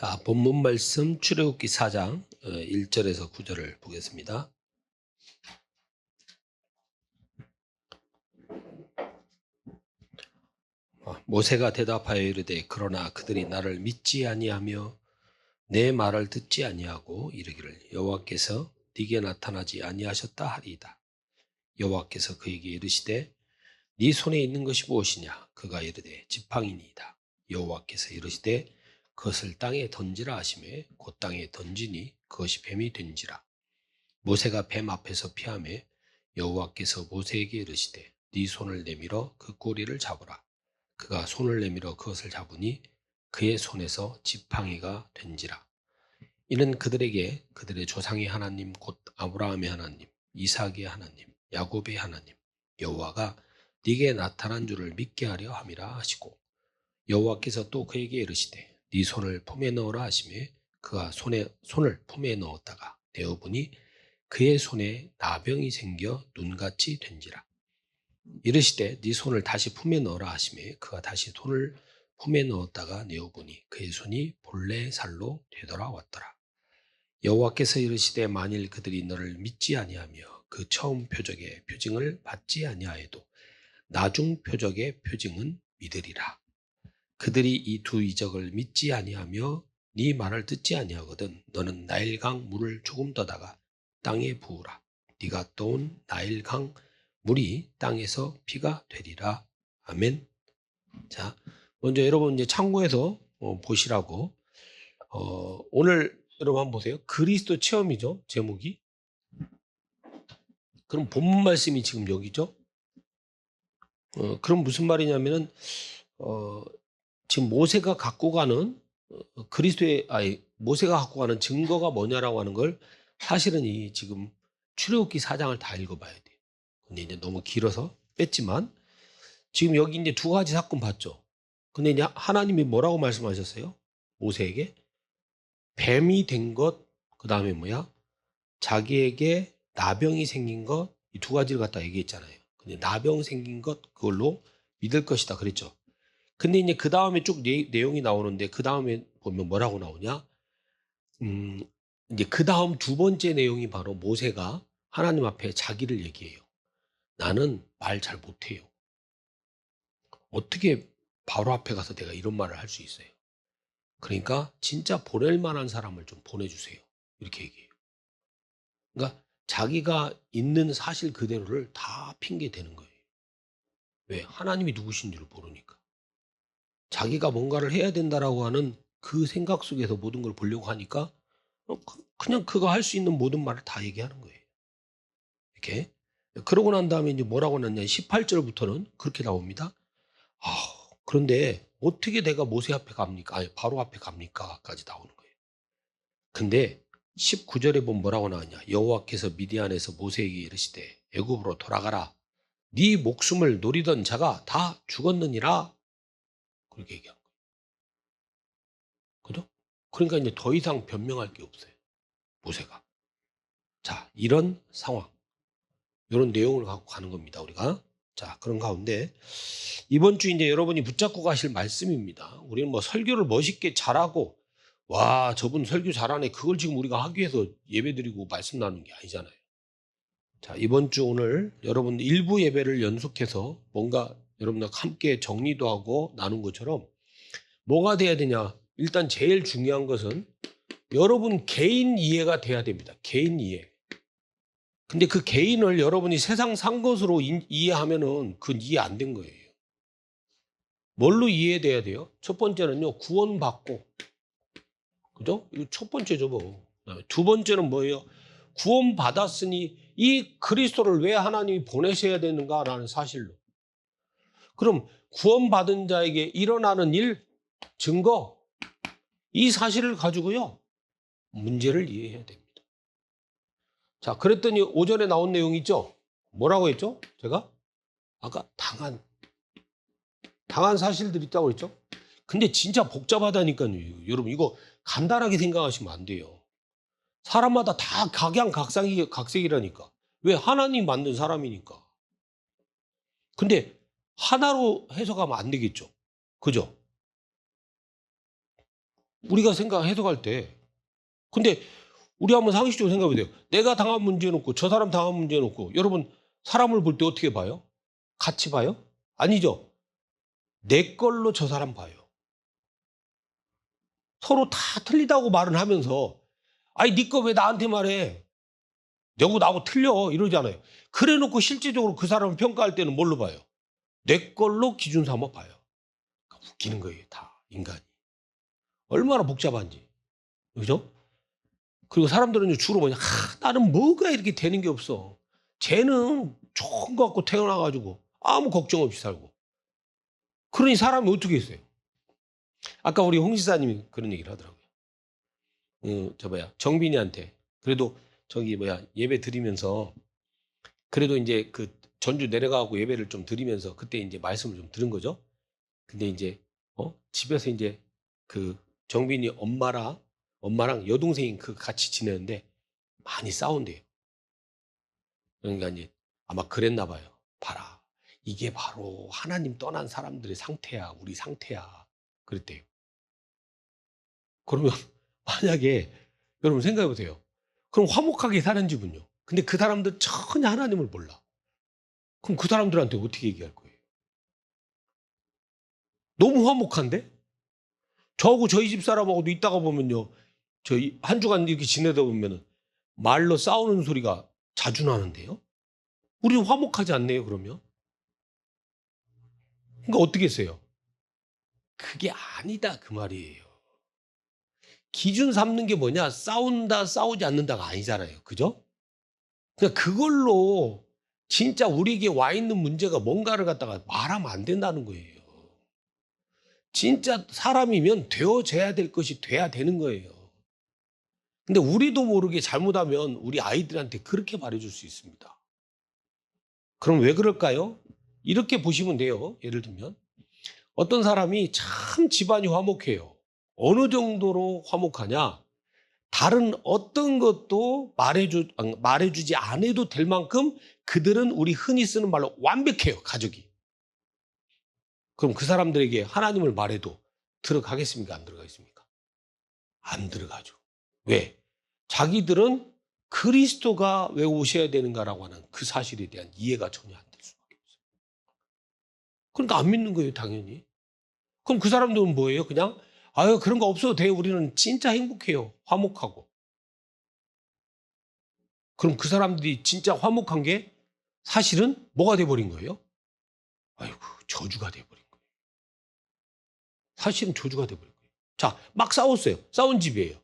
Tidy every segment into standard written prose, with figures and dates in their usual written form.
자, 본문 말씀 출애굽기 4장 1절에서 9절을 보겠습니다. 모세가 대답하여 이르되 그러나 그들이 나를 믿지 아니하며 내 말을 듣지 아니하고 이르기를 여호와께서 네게 나타나지 아니하셨다 하리이다. 여호와께서 그에게 이르시되 네 손에 있는 것이 무엇이냐? 그가 이르되 지팡이니이다. 여호와께서 이르시되 그것을 땅에 던지라 하시매 곧 땅에 던지니 그것이 뱀이 된지라. 모세가 뱀 앞에서 피하매 여호와께서 모세에게 이르시되 네 손을 내밀어 그 꼬리를 잡으라. 그가 손을 내밀어 그것을 잡으니 그의 손에서 지팡이가 된지라. 이는 그들에게 그들의 조상의 하나님 곧 아브라함의 하나님, 이삭의 하나님, 야곱의 하나님 여호와가 네게 나타난 줄을 믿게 하려 함이라 하시고, 여호와께서 또 그에게 이르시되 네 손을 품에 넣으라 하시매 그가 손을 품에 넣었다가 내어보니 그의 손에 나병이 생겨 눈같이 된지라. 이르시되 네 손을 다시 품에 넣으라 하시매 그가 다시 손을 품에 넣었다가 내어보니 그의 손이 본래 살로 되돌아왔더라. 여호와께서 이르시되 만일 그들이 너를 믿지 아니하며 그 처음 표적의 표징을 받지 아니하여도 나중 표적의 표징은 믿으리라. 그들이 이 두 이적을 믿지 아니하며 네 말을 듣지 아니하거든 너는 나일강 물을 조금 떠다가 땅에 부으라. 네가 떠온 나일강 물이 땅에서 피가 되리라. 아멘. 자, 먼저 여러분 이제 참고해서 보시라고 오늘 여러분 한번 보세요. 그리스도 체험이죠, 제목이. 그럼 본문 말씀이 지금 여기죠. 그럼 무슨 말이냐면은 지금 모세가 갖고 가는 모세가 갖고 가는 증거가 뭐냐라고 하는 걸 사실은 이 지금 출애굽기 4장을 다 읽어봐야 돼요. 근데 이제 너무 길어서 뺐지만 지금 여기 이제 두 가지 사건 봤죠. 근데 이제 하나님이 뭐라고 말씀하셨어요? 모세에게 뱀이 된 것, 그 다음에 뭐야? 자기에게 나병이 생긴 것, 이 두 가지를 갖다 얘기했잖아요. 근데 나병 생긴 것 그걸로 믿을 것이다 그랬죠. 근데 이제 그 다음에 쭉 내용이 나오는데 그 다음에 보면 뭐라고 나오냐? 이제 그 다음 두 번째 내용이 바로 모세가 하나님 앞에 자기를 얘기해요. 나는 말 잘 못해요. 어떻게 바로 앞에 가서 내가 이런 말을 할 수 있어요? 그러니까 진짜 보낼 만한 사람을 좀 보내주세요. 이렇게 얘기해요. 그러니까 자기가 있는 사실 그대로를 다 핑계 대는 거예요. 왜? 하나님이 누구신지를 모르니까. 자기가 뭔가를 해야 된다라고 하는 그 생각 속에서 모든 걸 보려고 하니까 그냥 그가 할 수 있는 모든 말을 다 얘기하는 거예요. 이렇게. 그러고 난 다음에 이제 뭐라고 났냐. 18절부터는 그렇게 나옵니다. 그런데 어떻게 내가 모세 앞에 갑니까? 아니, 바로 앞에 갑니까? 까지 나오는 거예요. 근데 19절에 보면 뭐라고 나왔냐. 여호와께서 미디안에서 모세에게 이르시되 애굽으로 돌아가라. 네 목숨을 노리던 자가 다 죽었느니라. 그렇게 얘기한 거예요. 그죠? 그러니까 이제 더 이상 변명할 게 없어요. 모세가. 자, 이런 상황. 이런 내용을 갖고 가는 겁니다, 우리가. 자, 그런 가운데 이번 주 이제 여러분이 붙잡고 가실 말씀입니다. 우리는 뭐 설교를 멋있게 잘하고 와, 저분 설교 잘하네. 그걸 지금 우리가 하기 위해서 예배드리고 말씀 나누는 게 아니잖아요. 자, 이번 주 오늘 여러분 일부 예배를 연속해서 뭔가 여러분과 함께 정리도 하고 나눈 것처럼 뭐가 돼야 되냐? 일단 제일 중요한 것은 여러분 개인 이해가 돼야 됩니다. 개인 이해. 근데 그 개인을 여러분이 세상 산 것으로 이해하면은 그건 이해 안 된 거예요. 뭘로 이해돼야 돼요? 첫 번째는요, 구원받고. 그죠? 이거 첫 번째죠, 뭐. 두 번째는 뭐예요? 구원받았으니 이 그리스도를 왜 하나님이 보내셔야 되는가라는 사실로. 그럼 구원받은 자에게 일어나는 일, 증거, 이 사실을 가지고요, 문제를 이해해야 됩니다. 자, 그랬더니 오전에 나온 내용 있죠? 뭐라고 했죠? 제가? 아까 당한 사실들이 있다고 그랬죠? 근데 진짜 복잡하다니까요. 여러분, 이거 간단하게 생각하시면 안 돼요. 사람마다 다 각양각색이라니까. 왜? 하나님 만든 사람이니까. 근데 하나로 해석하면 안 되겠죠. 그죠? 우리가 해석할 때. 근데 우리 한번 상식적으로 생각해 보세요. 내가 당한 문제 놓고 저 사람 당한 문제 놓고 여러분 사람을 볼 때 어떻게 봐요? 같이 봐요? 아니죠. 내 걸로 저 사람 봐요. 서로 다 틀리다고 말은 하면서 아니 네 거 왜 나한테 말해? 너고 나하고 틀려 이러잖아요. 그래 놓고 실제적으로 그 사람을 평가할 때는 뭘로 봐요? 내 걸로 기준 삼아 봐요. 그러니까 웃기는 거예요. 다 인간이. 얼마나 복잡한지. 그죠? 그리고 사람들은 주로 뭐냐. 나는 뭐가 이렇게 되는 게 없어. 쟤는 좋은 거 갖고 태어나가지고 아무 걱정 없이 살고. 그러니 사람이 어떻게 했어요? 아까 우리 홍 지사님이 그런 얘기를 하더라고요. 정빈이한테. 그래도 예배 드리면서 그래도 이제 그 전주 내려가고 예배를 좀 드리면서 그때 이제 말씀을 좀 들은 거죠. 근데 이제, 집에서 이제 그 정빈이 엄마랑 여동생이 같이 지내는데 많이 싸운대요. 그러니까 이제 아마 그랬나 봐요. 봐라. 이게 바로 하나님 떠난 사람들의 상태야. 우리 상태야. 그랬대요. 그러면 만약에 여러분 생각해 보세요. 그럼 화목하게 사는 집은요. 근데 그 사람들 전혀 하나님을 몰라. 그럼 그 사람들한테 어떻게 얘기할 거예요? 너무 화목한데? 저하고 저희 집 사람하고도 있다가 보면요. 저희 한 주간 이렇게 지내다 보면은 말로 싸우는 소리가 자주 나는데요. 우리는 화목하지 않네요, 그러면. 그러니까 어떻게 했어요? 그게 아니다, 그 말이에요. 기준 삼는 게 뭐냐? 싸운다, 싸우지 않는다가 아니잖아요. 그죠? 그러니까 그걸로 진짜 우리에게 와 있는 문제가 뭔가를 갖다가 말하면 안 된다는 거예요. 진짜 사람이면 되어져야 될 것이 돼야 되는 거예요. 근데 우리도 모르게 잘못하면 우리 아이들한테 그렇게 말해줄 수 있습니다. 그럼 왜 그럴까요? 이렇게 보시면 돼요. 예를 들면 어떤 사람이 참 집안이 화목해요. 어느 정도로 화목하냐? 다른 어떤 것도 말해주지 않아도 될 만큼 그들은 우리 흔히 쓰는 말로 완벽해요, 가족이. 그럼 그 사람들에게 하나님을 말해도 들어가겠습니까? 안 들어가겠습니까? 안 들어가죠. 왜? 자기들은 그리스도가 왜 오셔야 되는가라고 하는 그 사실에 대한 이해가 전혀 안 될 수밖에 없어요. 그러니까 안 믿는 거예요, 당연히. 그럼 그 사람들은 뭐예요? 그냥 아유 그런 거 없어도 돼요. 우리는 진짜 행복해요. 화목하고. 그럼 그 사람들이 진짜 화목한 게 사실은 뭐가 돼버린 거예요? 아이고 저주가 돼버린 거예요. 사실은 저주가 돼버린 거예요. 자, 막 싸웠어요. 싸운 집이에요.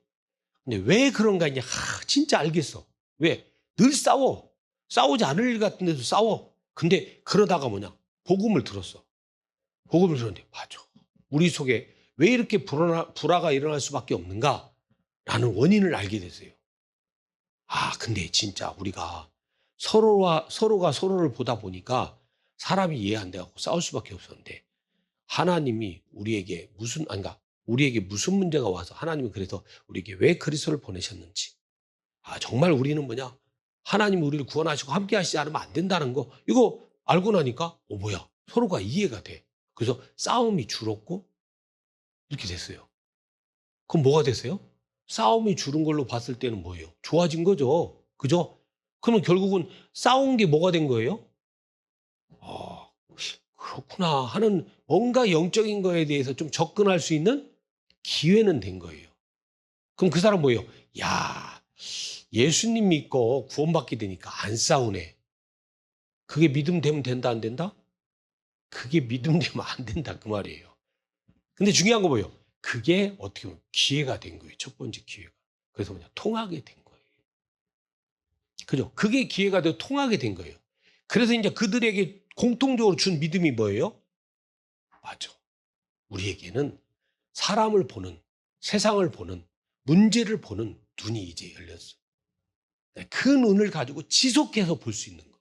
근데 왜 그런가 이제 진짜 알겠어. 왜? 늘 싸워. 싸우지 않을 일 같은 데서 싸워. 근데 그러다가 뭐냐? 복음을 들었어. 복음을 들었는데 맞아. 우리 속에 왜 이렇게 불화가 일어날 수밖에 없는가? 라는 원인을 알게 됐어요. 근데 진짜 우리가 서로가 서로를 보다 보니까 사람이 이해 안 돼갖고 싸울 수밖에 없었는데 하나님이 우리에게 무슨 문제가 와서 하나님이 그래서 우리에게 왜 그리스도를 보내셨는지. 정말 우리는 뭐냐? 하나님이 우리를 구원하시고 함께 하시지 않으면 안 된다는 거. 이거 알고 나니까, 뭐야. 서로가 이해가 돼. 그래서 싸움이 줄었고, 이렇게 됐어요. 그럼 뭐가 됐어요? 싸움이 줄은 걸로 봤을 때는 뭐예요? 좋아진 거죠. 그죠? 그러면 결국은 싸운 게 뭐가 된 거예요? 아, 그렇구나 하는 뭔가 영적인 거에 대해서 좀 접근할 수 있는 기회는 된 거예요. 그럼 그 사람 뭐예요? 야, 예수님 믿고 구원받게 되니까 안 싸우네. 그게 믿음 되면 된다, 안 된다? 그게 믿음 되면 안 된다, 그 말이에요. 근데 중요한 거 뭐예요? 그게 어떻게 보면 기회가 된 거예요. 첫 번째 기회가. 그래서 뭐냐? 통하게 된 거예요. 그죠? 그게 기회가 되어 통하게 된 거예요. 그래서 이제 그들에게 공통적으로 준 믿음이 뭐예요? 맞아. 우리에게는 사람을 보는, 세상을 보는, 문제를 보는 눈이 이제 열렸어. 그 눈을 가지고 지속해서 볼 수 있는 거.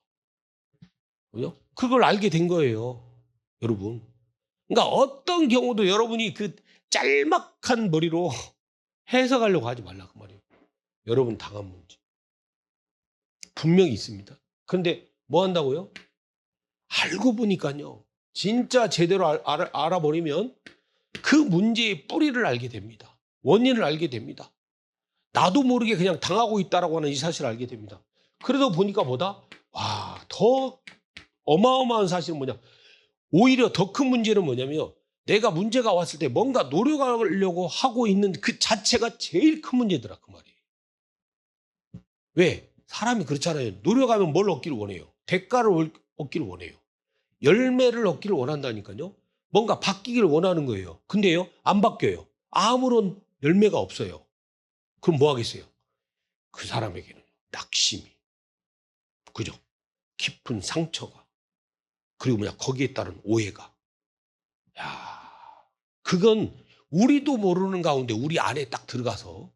그죠? 그걸 알게 된 거예요. 여러분. 그러니까 어떤 경우도 여러분이 그 짤막한 머리로 해석하려고 하지 말라 그 말이에요. 여러분 당한 문제. 분명히 있습니다. 그런데 뭐 한다고요? 알고 보니까요. 진짜 제대로 알아버리면 그 문제의 뿌리를 알게 됩니다. 원인을 알게 됩니다. 나도 모르게 그냥 당하고 있다라고 하는 이 사실을 알게 됩니다. 그러다 보니까 뭐다? 와, 더 어마어마한 사실은 뭐냐? 오히려 더 큰 문제는 뭐냐면 내가 문제가 왔을 때 뭔가 노력하려고 하고 있는 그 자체가 제일 큰 문제더라 그 말이에요. 왜? 사람이 그렇잖아요. 노력하면 뭘 얻기를 원해요? 대가를 얻기를 원해요. 열매를 얻기를 원한다니까요. 뭔가 바뀌기를 원하는 거예요. 근데요, 안 바뀌어요. 아무런 열매가 없어요. 그럼 뭐 하겠어요? 그 사람에게는 낙심이, 그죠? 깊은 상처가, 그리고 뭐냐, 거기에 따른 오해가. 야, 그건 우리도 모르는 가운데 우리 안에 딱 들어가서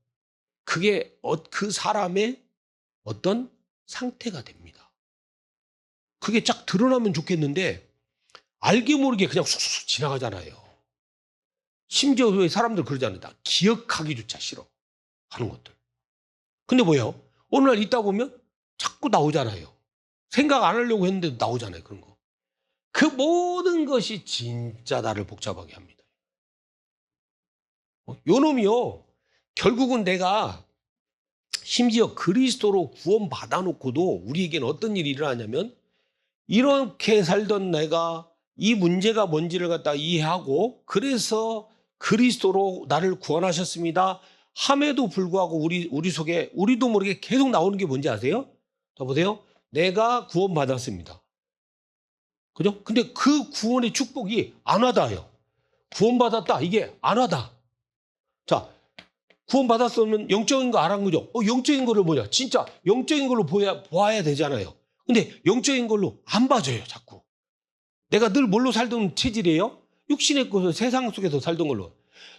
그게 그 사람의 어떤 상태가 됩니다. 그게 쫙 드러나면 좋겠는데 알게 모르게 그냥 쑥쑥 지나가잖아요. 심지어 왜 사람들 그러잖아요. 나 기억하기조차 싫어 하는 것들. 근데 뭐예요? 어느 날 있다 보면 자꾸 나오잖아요. 생각 안 하려고 했는데도 나오잖아요. 그런 거. 그 모든 것이 진짜 나를 복잡하게 합니다. 요 놈이요. 결국은 내가 심지어 그리스도로 구원 받아놓고도 우리에게는 어떤 일이 일어나냐면 이렇게 살던 내가 이 문제가 뭔지를 갖다 이해하고 그래서 그리스도로 나를 구원하셨습니다 함에도 불구하고 우리 속에 우리도 모르게 계속 나오는 게 뭔지 아세요? 자 보세요. 내가 구원받았습니다. 그죠? 근데 그 구원의 축복이 안 와닿아요. 구원받았다. 이게 안 와닿아. 자, 구원받았으면 영적인 거 알아는 거죠. 영적인 거를 뭐냐? 진짜 영적인 걸로 보아야 되잖아요. 근데 영적인 걸로 안 봐줘요, 자꾸. 내가 늘 뭘로 살던 체질이에요? 육신의 것을 세상 속에서 살던 걸로.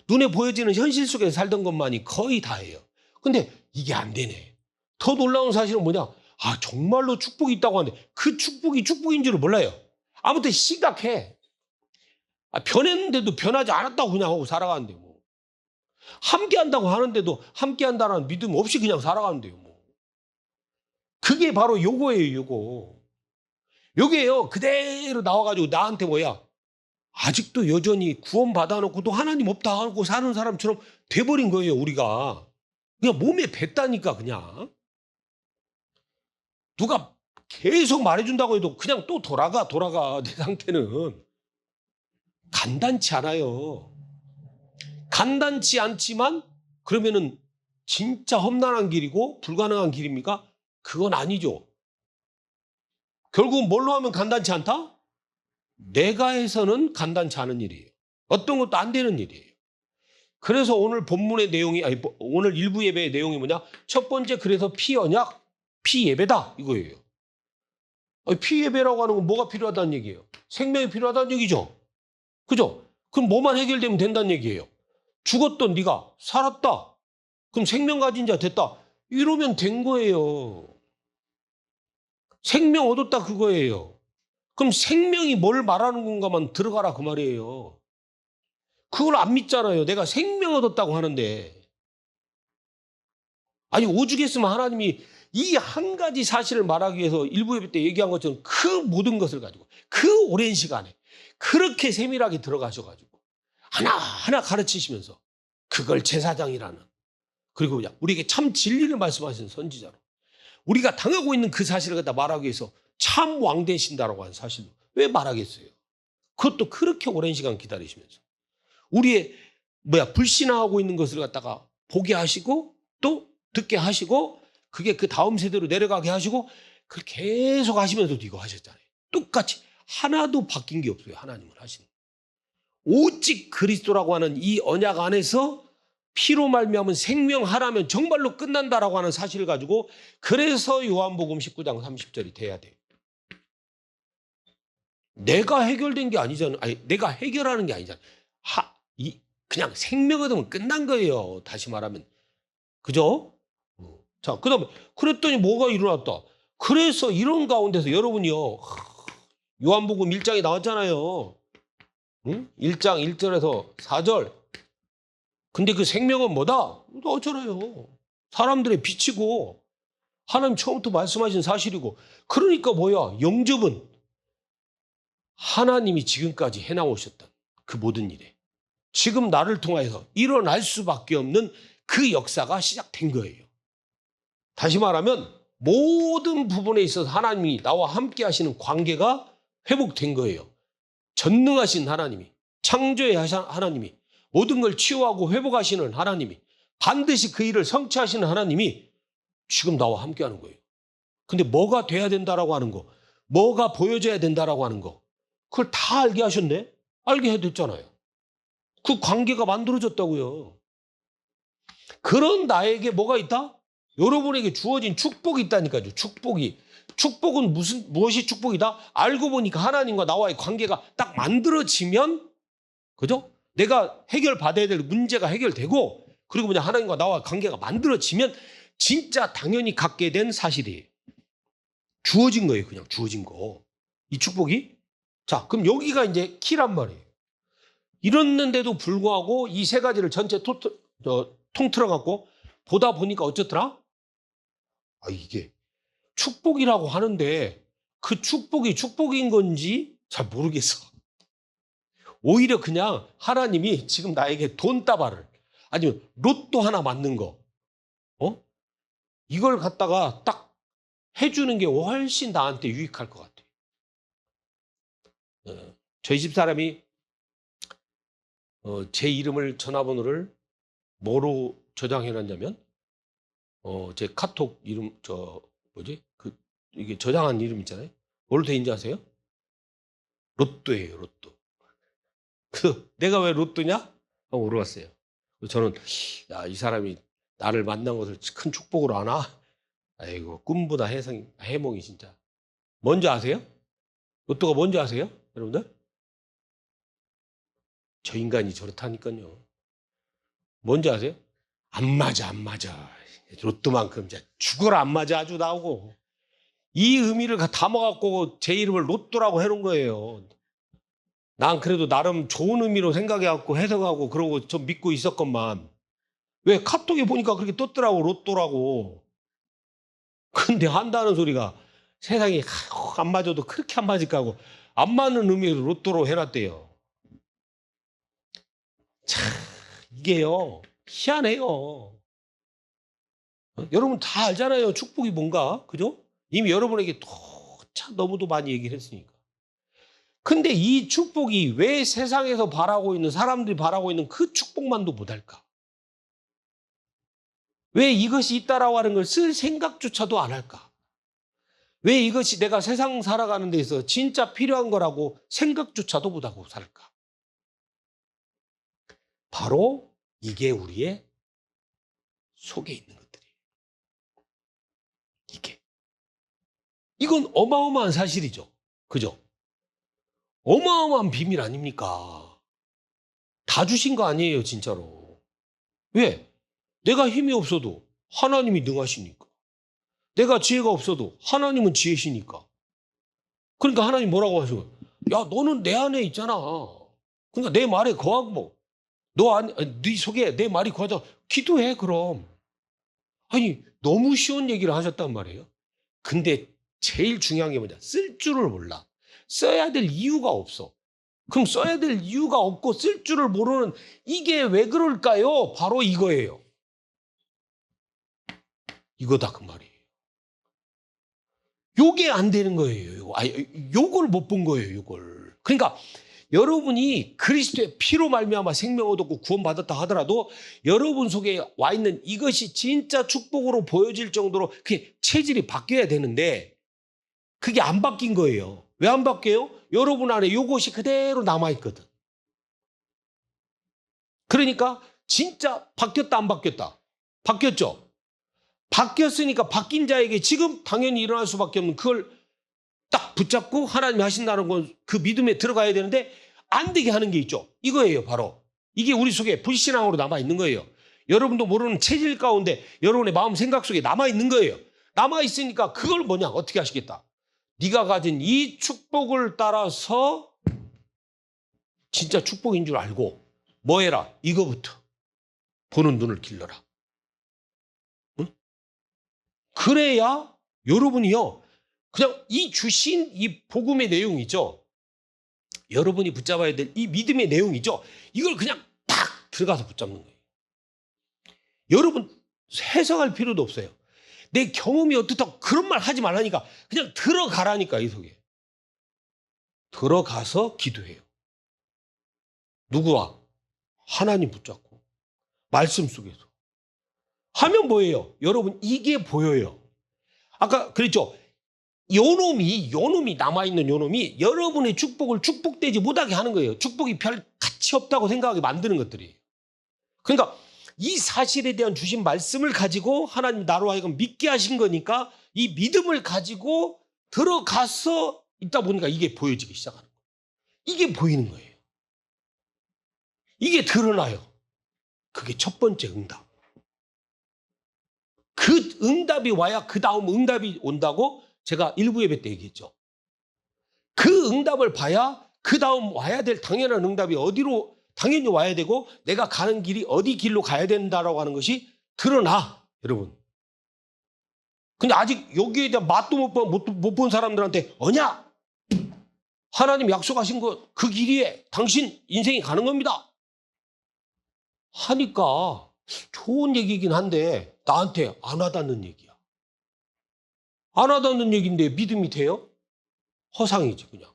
눈에 보여지는 현실 속에서 살던 것만이 거의 다예요. 근데 이게 안 되네. 더 놀라운 사실은 뭐냐? 아, 정말로 축복이 있다고 하는데 그 축복이 축복인 줄을 몰라요. 아무튼 심각해. 변했는데도 변하지 않았다고 그냥 하고 살아가는데 뭐. 함께 한다고 하는데도 함께 한다는 믿음 없이 그냥 살아가는데요. 뭐. 그게 바로 요거예요, 요거. 요게요, 그대로 나와가지고 나한테 뭐야. 아직도 여전히 구원받아놓고도 하나님 없다 하고 사는 사람처럼 돼버린 거예요, 우리가. 그냥 몸에 뱉다니까, 그냥. 누가 계속 말해준다고 해도 그냥 또 돌아가, 내 상태는. 간단치 않아요. 간단치 않지만, 그러면은 진짜 험난한 길이고 불가능한 길입니까? 그건 아니죠. 결국은 뭘로 하면 간단치 않다? 내가 해서는 간단치 않은 일이에요. 어떤 것도 안 되는 일이에요. 그래서 오늘 본문의 내용이, 오늘 일부 예배의 내용이 뭐냐? 첫 번째, 그래서 피언약, 피예배다. 이거예요. 피예배라고 하는 건 뭐가 필요하다는 얘기예요? 생명이 필요하다는 얘기죠. 그죠? 그럼 뭐만 해결되면 된다는 얘기예요. 죽었던 네가 살았다. 그럼 생명 가진 자 됐다. 이러면 된 거예요. 생명 얻었다 그거예요. 그럼 생명이 뭘 말하는 건가만 들어가라 그 말이에요. 그걸 안 믿잖아요. 내가 생명 얻었다고 하는데. 아니 오죽했으면 하나님이 이 한 가지 사실을 말하기 위해서 일부 예배 때 얘기한 것처럼 그 모든 것을 가지고 그 오랜 시간에 그렇게 세밀하게 들어가셔가지고 하나하나 가르치시면서 그걸 제사장이라는, 그리고 우리에게 참 진리를 말씀하시는 선지자로 우리가 당하고 있는 그 사실을 갖다 말하기 위해서 참 왕 되신다라고 하는 사실로 왜 말하겠어요? 그것도 그렇게 오랜 시간 기다리시면서 우리의 불신하고 있는 것을 갖다가 보게 하시고 또 듣게 하시고 그게 그 다음 세대로 내려가게 하시고 그걸 계속 하시면서도 이거 하셨잖아요. 똑같이 하나도 바뀐 게 없어요. 하나님은 하시는. 오직 그리스도라고 하는 이 언약 안에서 피로 말미암은 생명하라면 정말로 끝난다라고 하는 사실을 가지고 그래서 요한복음 19장 30절이 돼야 돼요. 내가 해결된 게 아니잖아요. 아니, 내가 해결하는 게 아니잖아요. 그냥 생명 얻으면 끝난 거예요. 다시 말하면. 그죠? 자, 그 다음에, 그랬더니 뭐가 일어났다. 그래서 이런 가운데서 여러분이요, 요한복음 1장에 나왔잖아요. 응? 1장 1절에서 4절. 근데 그 생명은 뭐다? 나왔잖아요. 사람들의 빛이고, 하나님 처음부터 말씀하신 사실이고, 그러니까 뭐야? 영접은 하나님이 지금까지 해나오셨던 그 모든 일에 지금 나를 통해서 일어날 수밖에 없는 그 역사가 시작된 거예요. 다시 말하면 모든 부분에 있어서 하나님이 나와 함께 하시는 관계가 회복된 거예요. 전능하신 하나님이, 창조의 하나님이, 모든 걸 치유하고 회복하시는 하나님이, 반드시 그 일을 성취하시는 하나님이 지금 나와 함께 하는 거예요. 근데 뭐가 돼야 된다라고 하는 거, 뭐가 보여져야 된다라고 하는 거, 그걸 다 알게 하셨네? 알게 해뒀잖아요. 그 관계가 만들어졌다고요. 그런 나에게 뭐가 있다? 여러분에게 주어진 축복이 있다니까요. 축복은 무엇이 축복이다? 알고 보니까 하나님과 나와의 관계가 딱 만들어지면, 그죠? 내가 해결받아야 될 문제가 해결되고, 그리고 그냥 하나님과 나와 관계가 만들어지면 진짜 당연히 갖게 된 사실이에요. 주어진 거예요. 그냥 주어진 거. 이 축복이. 자, 그럼 여기가 이제 키란 말이에요. 이랬는데도 불구하고 이 세 가지를 전체 통틀어갖고 보다 보니까 어쩌더라? 이게 축복이라고 하는데 그 축복이 축복인 건지 잘 모르겠어. 오히려 그냥 하나님이 지금 나에게 돈다발을, 아니면 로또 하나 맞는 거, 이걸 갖다가 딱 해주는 게 훨씬 나한테 유익할 것 같아요. 저희 집 사람이 제 이름을, 전화번호를 뭐로 저장해놨냐면, 제 카톡 이름, 이게 저장한 이름 있잖아요. 뭘로 돼 있는지 아세요? 로또예요, 로또. 그 내가 왜 로또냐? 하고 물어봤어요. 저는, 야, 이 사람이 나를 만난 것을 큰 축복으로 아나? 아이고, 꿈보다 해몽이 진짜. 뭔지 아세요? 로또가 뭔지 아세요? 여러분들? 저 인간이 저렇다니까요. 뭔지 아세요? 안 맞아. 로또만큼 죽어라 안 맞아 아주 나오고. 이 의미를 담아갖고 제 이름을 로또라고 해놓은 거예요. 난 그래도 나름 좋은 의미로 생각해갖고 해석하고 그러고 좀 믿고 있었건만, 왜 카톡에 보니까 그렇게 떴더라고, 로또라고. 근데 한다는 소리가 세상에 안 맞아도 그렇게 안 맞을까 하고 안 맞는 의미로 로또로 해놨대요. 참, 이게요, 희한해요. 여러분 다 알잖아요. 축복이 뭔가. 그죠? 이미 여러분에게 너무도 많이 얘기를 했으니까. 근데 이 축복이 왜 세상에서 바라고 있는, 사람들이 바라고 있는 그 축복만도 못할까? 왜 이것이 있다라고 하는 걸 쓸 생각조차도 안 할까? 왜 이것이 내가 세상 살아가는 데 있어서 진짜 필요한 거라고 생각조차도 못하고 살까? 바로 이게 우리의 속에 있는 것들이에요. 이건 어마어마한 사실이죠. 그죠? 어마어마한 비밀 아닙니까? 다 주신 거 아니에요, 진짜로. 왜? 내가 힘이 없어도 하나님이 능하시니까. 내가 지혜가 없어도 하나님은 지혜시니까. 그러니까 하나님 뭐라고 하셔? 야, 너는 내 안에 있잖아. 그러니까 내 말에 거하고, 네 속에 내 말이 거하자. 기도해, 그럼. 아니, 너무 쉬운 얘기를 하셨단 말이에요. 근데 제일 중요한 게 뭐냐? 쓸 줄을 몰라. 써야 될 이유가 없어. 그럼 써야 될 이유가 없고 쓸 줄을 모르는, 이게 왜 그럴까요? 바로 이거예요. 이거다 그 말이에요. 요게 안 되는 거예요. 요걸 못 본 거예요. 요걸. 그러니까 여러분이 그리스도의 피로 말미암아 생명을 얻고 구원받았다 하더라도 여러분 속에 와 있는 이것이 진짜 축복으로 보여질 정도로 그게 체질이 바뀌어야 되는데, 그게 안 바뀐 거예요. 왜 안 바뀌어요? 여러분 안에 요것이 그대로 남아있거든. 그러니까 진짜 바뀌었다 안 바뀌었다? 바뀌었죠? 바뀌었으니까 바뀐 자에게 지금 당연히 일어날 수밖에 없는, 그걸 딱 붙잡고 하나님이 하신다는 건 그 믿음에 들어가야 되는데 안 되게 하는 게 있죠. 이거예요, 바로. 이게 우리 속에 불신앙으로 남아있는 거예요. 여러분도 모르는 체질 가운데 여러분의 마음 생각 속에 남아있는 거예요. 남아있으니까 그걸 뭐냐? 어떻게 하시겠다? 네가 가진 이 축복을 따라서 진짜 축복인 줄 알고 뭐 해라? 이거부터 보는 눈을 길러라. 응? 그래야 여러분이요, 그냥 이 주신 이 복음의 내용이죠. 여러분이 붙잡아야 될 이 믿음의 내용이죠. 이걸 그냥 들어가서 붙잡는 거예요. 여러분 해석할 필요도 없어요. 내 경험이 어떻다고 그런 말 하지 말라니까. 그냥 들어가라니까. 이 속에 들어가서 기도해요. 누구와? 하나님 붙잡고 말씀 속에서 하면 뭐예요? 여러분 이게 보여요. 아까 그랬죠. 요놈이 남아있는 요놈이 여러분의 축복을 축복되지 못하게 하는 거예요. 축복이 별 가치 없다고 생각하게 만드는 것들이에요. 그러니까 이 사실에 대한 주신 말씀을 가지고 하나님 나로 하여금 믿게 하신 거니까 이 믿음을 가지고 들어가서 있다 보니까 이게 보여지기 시작하는 거예요. 이게 보이는 거예요. 이게 드러나요. 그게 첫 번째 응답. 그 응답이 와야 그 다음 응답이 온다고 제가 일부 예배 때 얘기했죠. 그 응답을 봐야 그 다음 와야 될 당연한 응답이 어디로 당연히 와야 되고 내가 가는 길이 어디 길로 가야 된다라고 하는 것이 드러나. 여러분. 근데 아직 여기에 대한 맛도 못 본 사람들한테 언약 하나님 약속하신 거 그 길이에 당신 인생이 가는 겁니다 하니까 좋은 얘기긴 한데 나한테 안 와닿는 얘기야. 안 와닿는 얘기인데 믿음이 돼요? 허상이지 그냥.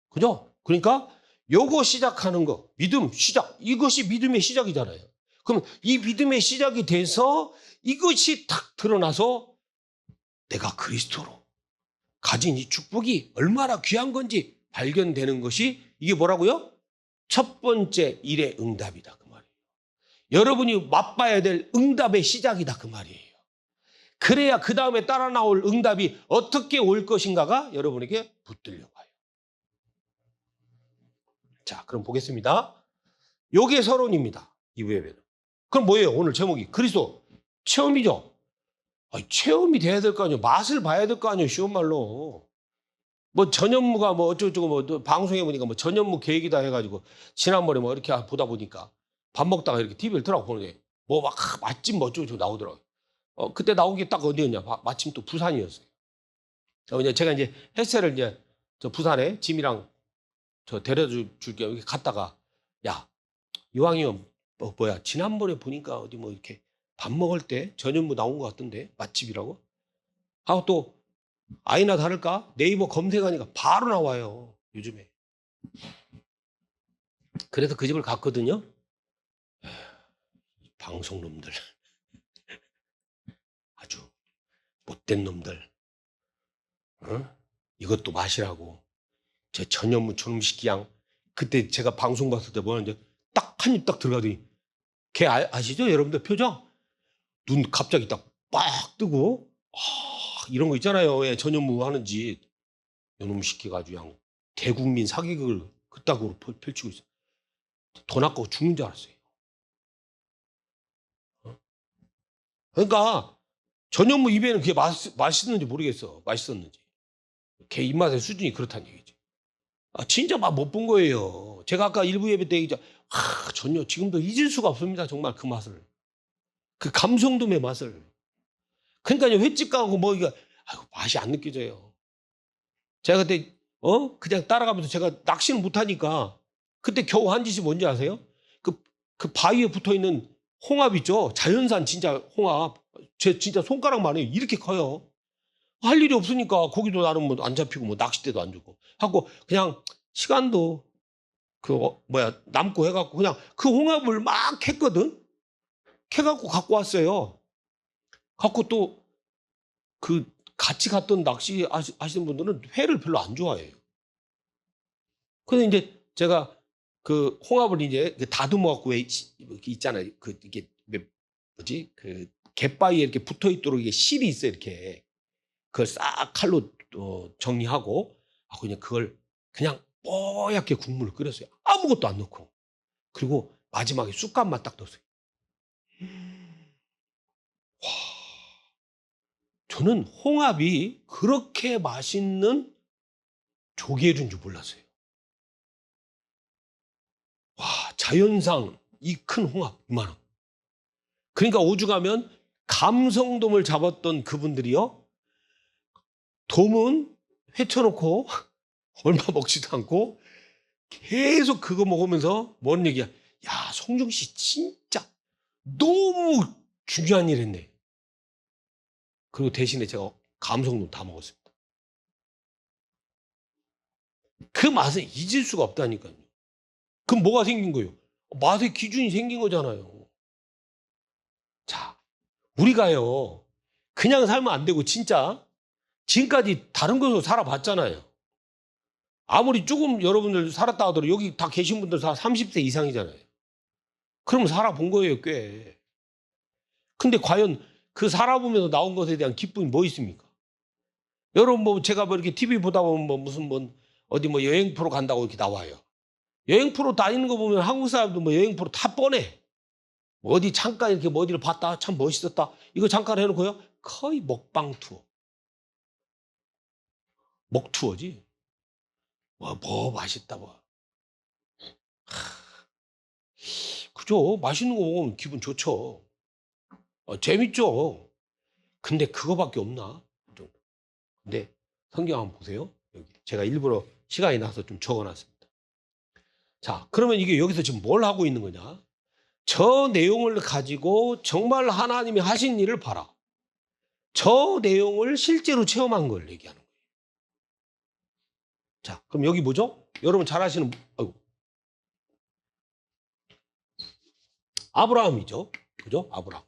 그죠? 그러니까 요거 시작하는 거 믿음 시작. 이것이 믿음의 시작이잖아요. 그럼 이 믿음의 시작이 돼서 이것이 탁 드러나서 내가 그리스도로 가진 이 축복이 얼마나 귀한 건지 발견되는 것이 이게 뭐라고요? 첫 번째 일의 응답이다 그 말이에요. 여러분이 맛봐야 될 응답의 시작이다 그 말이에요. 그래야 그 다음에 따라 나올 응답이 어떻게 올 것인가가 여러분에게 붙들려 와요. 자, 그럼 보겠습니다. 요게 서론입니다. 이 예배는. 그럼 뭐예요? 오늘 제목이 그리스도 체험이죠. 아니, 체험이 돼야 될 거 아니에요. 맛을 봐야 될 거 아니에요. 쉬운 말로. 뭐 전현무가 뭐 어쩌고저쩌고 뭐 방송에 보니까 뭐 전현무 계획이다 해가지고 지난번에 뭐 이렇게 보다 보니까 밥 먹다가 이렇게 TV를 틀어갖고 보는데 뭐 막 맛집 뭐 어쩌고저쩌고 나오더라고요. 그때 나온 게 딱 어디였냐? 마침 또 부산이었어요. 제가 이제 헬스를 이제 저 부산에 짐이랑 저 데려다 줄게 이렇게 갔다가 야 이왕이면 뭐야 지난번에 보니까 어디 뭐 이렇게 밥 먹을 때 전현무 나온 것 같던데 맛집이라고 하고 또 아니나 다를까 네이버 검색하니까 바로 나와요 요즘에. 그래서 그 집을 갔거든요. 방송놈들 아주 못된 놈들. 이것도 마시라고 저 전현무 촌음식기양 그때 제가 방송 봤을 때 뭐였는데 딱 한 입 딱 들어가더니 걔 아시죠 여러분들 표정? 눈 갑자기 딱 빡 뜨고 이런 거 있잖아요. 왜 전현무 하는지 요놈 시켜가지고 그냥 대국민 사기극을 그따구로 펼치고 있어. 돈 아까워 죽는 줄 알았어요. 그러니까 전현무 입에는 그게 맛있는지 모르겠어. 맛있었는지. 걔 입맛의 수준이 그렇다는 얘기지. 진짜 맛 못 본 거예요. 제가 아까 일부 예배 때 얘기했죠. 전혀 지금도 잊을 수가 없습니다. 정말 그 맛을. 그 감성돔의 맛을. 그러니까 횟집 가고 뭐 이거 맛이 안 느껴져요. 제가 그때 그냥 따라가면서 제가 낚시는 못하니까 그때 겨우 한 짓이 뭔지 아세요? 그 바위에 붙어있는 홍합 있죠? 자연산 진짜 홍합. 제 진짜 손가락만 해요. 이렇게 커요. 할 일이 없으니까 고기도 나름 뭐 안 잡히고 뭐 낚싯대도 안 주고 하고 그냥 시간도 남고 해갖고 그냥 그 홍합을 막 캤거든. 캐갖고 갖고 왔어요. 갖고 또 그 같이 갔던 낚시 하시는 분들은 회를 별로 안 좋아해요. 그래서 이제 제가 그 홍합을 이제 다듬어 갖고 왜 있잖아요. 이게 뭐지? 그 갯바위에 이렇게 붙어 있도록 이게 실이 있어요. 이렇게 그걸 싹 칼로 정리하고 그냥 그걸 그냥 뽀얗게 국물을 끓였어요. 아무것도 안 넣고. 그리고 마지막에 쑥갓만 딱 넣었어요. 와, 저는 홍합이 그렇게 맛있는 조개류인 줄 몰랐어요. 와, 자연상 이 큰 홍합 이만한. 그러니까 오죽하면 감성돔을 잡았던 그분들이요. 돔은 회쳐놓고 얼마 먹지도 않고 계속 그거 먹으면서 뭔 얘기야. 야, 송중 씨 진짜 너무 중요한 일 했네. 그리고 대신에 제가 감성도 다 먹었습니다. 그 맛은 잊을 수가 없다니까요. 그럼 뭐가 생긴 거예요? 맛의 기준이 생긴 거잖아요. 자, 우리가요, 그냥 살면 안 되고 진짜 지금까지 다른 곳으로 살아봤잖아요. 아무리 조금 여러분들 살았다 하더라도 여기 다 계신 분들 다 30세 이상이잖아요. 그러면 살아본 거예요, 꽤. 근데 과연 그 살아보면서 나온 것에 대한 기쁨이 뭐 있습니까? 여러분 뭐 제가 뭐 이렇게 TV 보다 보면 뭐 무슨 뭐 어디 뭐 여행 프로 간다고 이렇게 나와요. 여행 프로 다니는 거 보면 한국 사람도 뭐 여행 프로 다 뻔해. 뭐 어디 잠깐 이렇게 뭐 어디를 봤다 참 멋있었다. 이거 잠깐 해놓고요. 거의 먹방 투어. 먹 투어지. 뭐 맛있다 뭐. 그죠? 맛있는 거 먹으면 기분 좋죠. 재밌죠. 근데 그거밖에 없나? 근데 성경 한번 보세요. 여기 제가 일부러 시간이 나서 좀 적어놨습니다. 자, 그러면 이게 여기서 지금 뭘 하고 있는 거냐? 저 내용을 가지고 정말 하나님이 하신 일을 봐라. 저 내용을 실제로 체험한 걸 얘기하는 거예요. 자, 그럼 여기 뭐죠? 여러분 잘 아시는, 아브라함이죠. 그죠? 아브라함.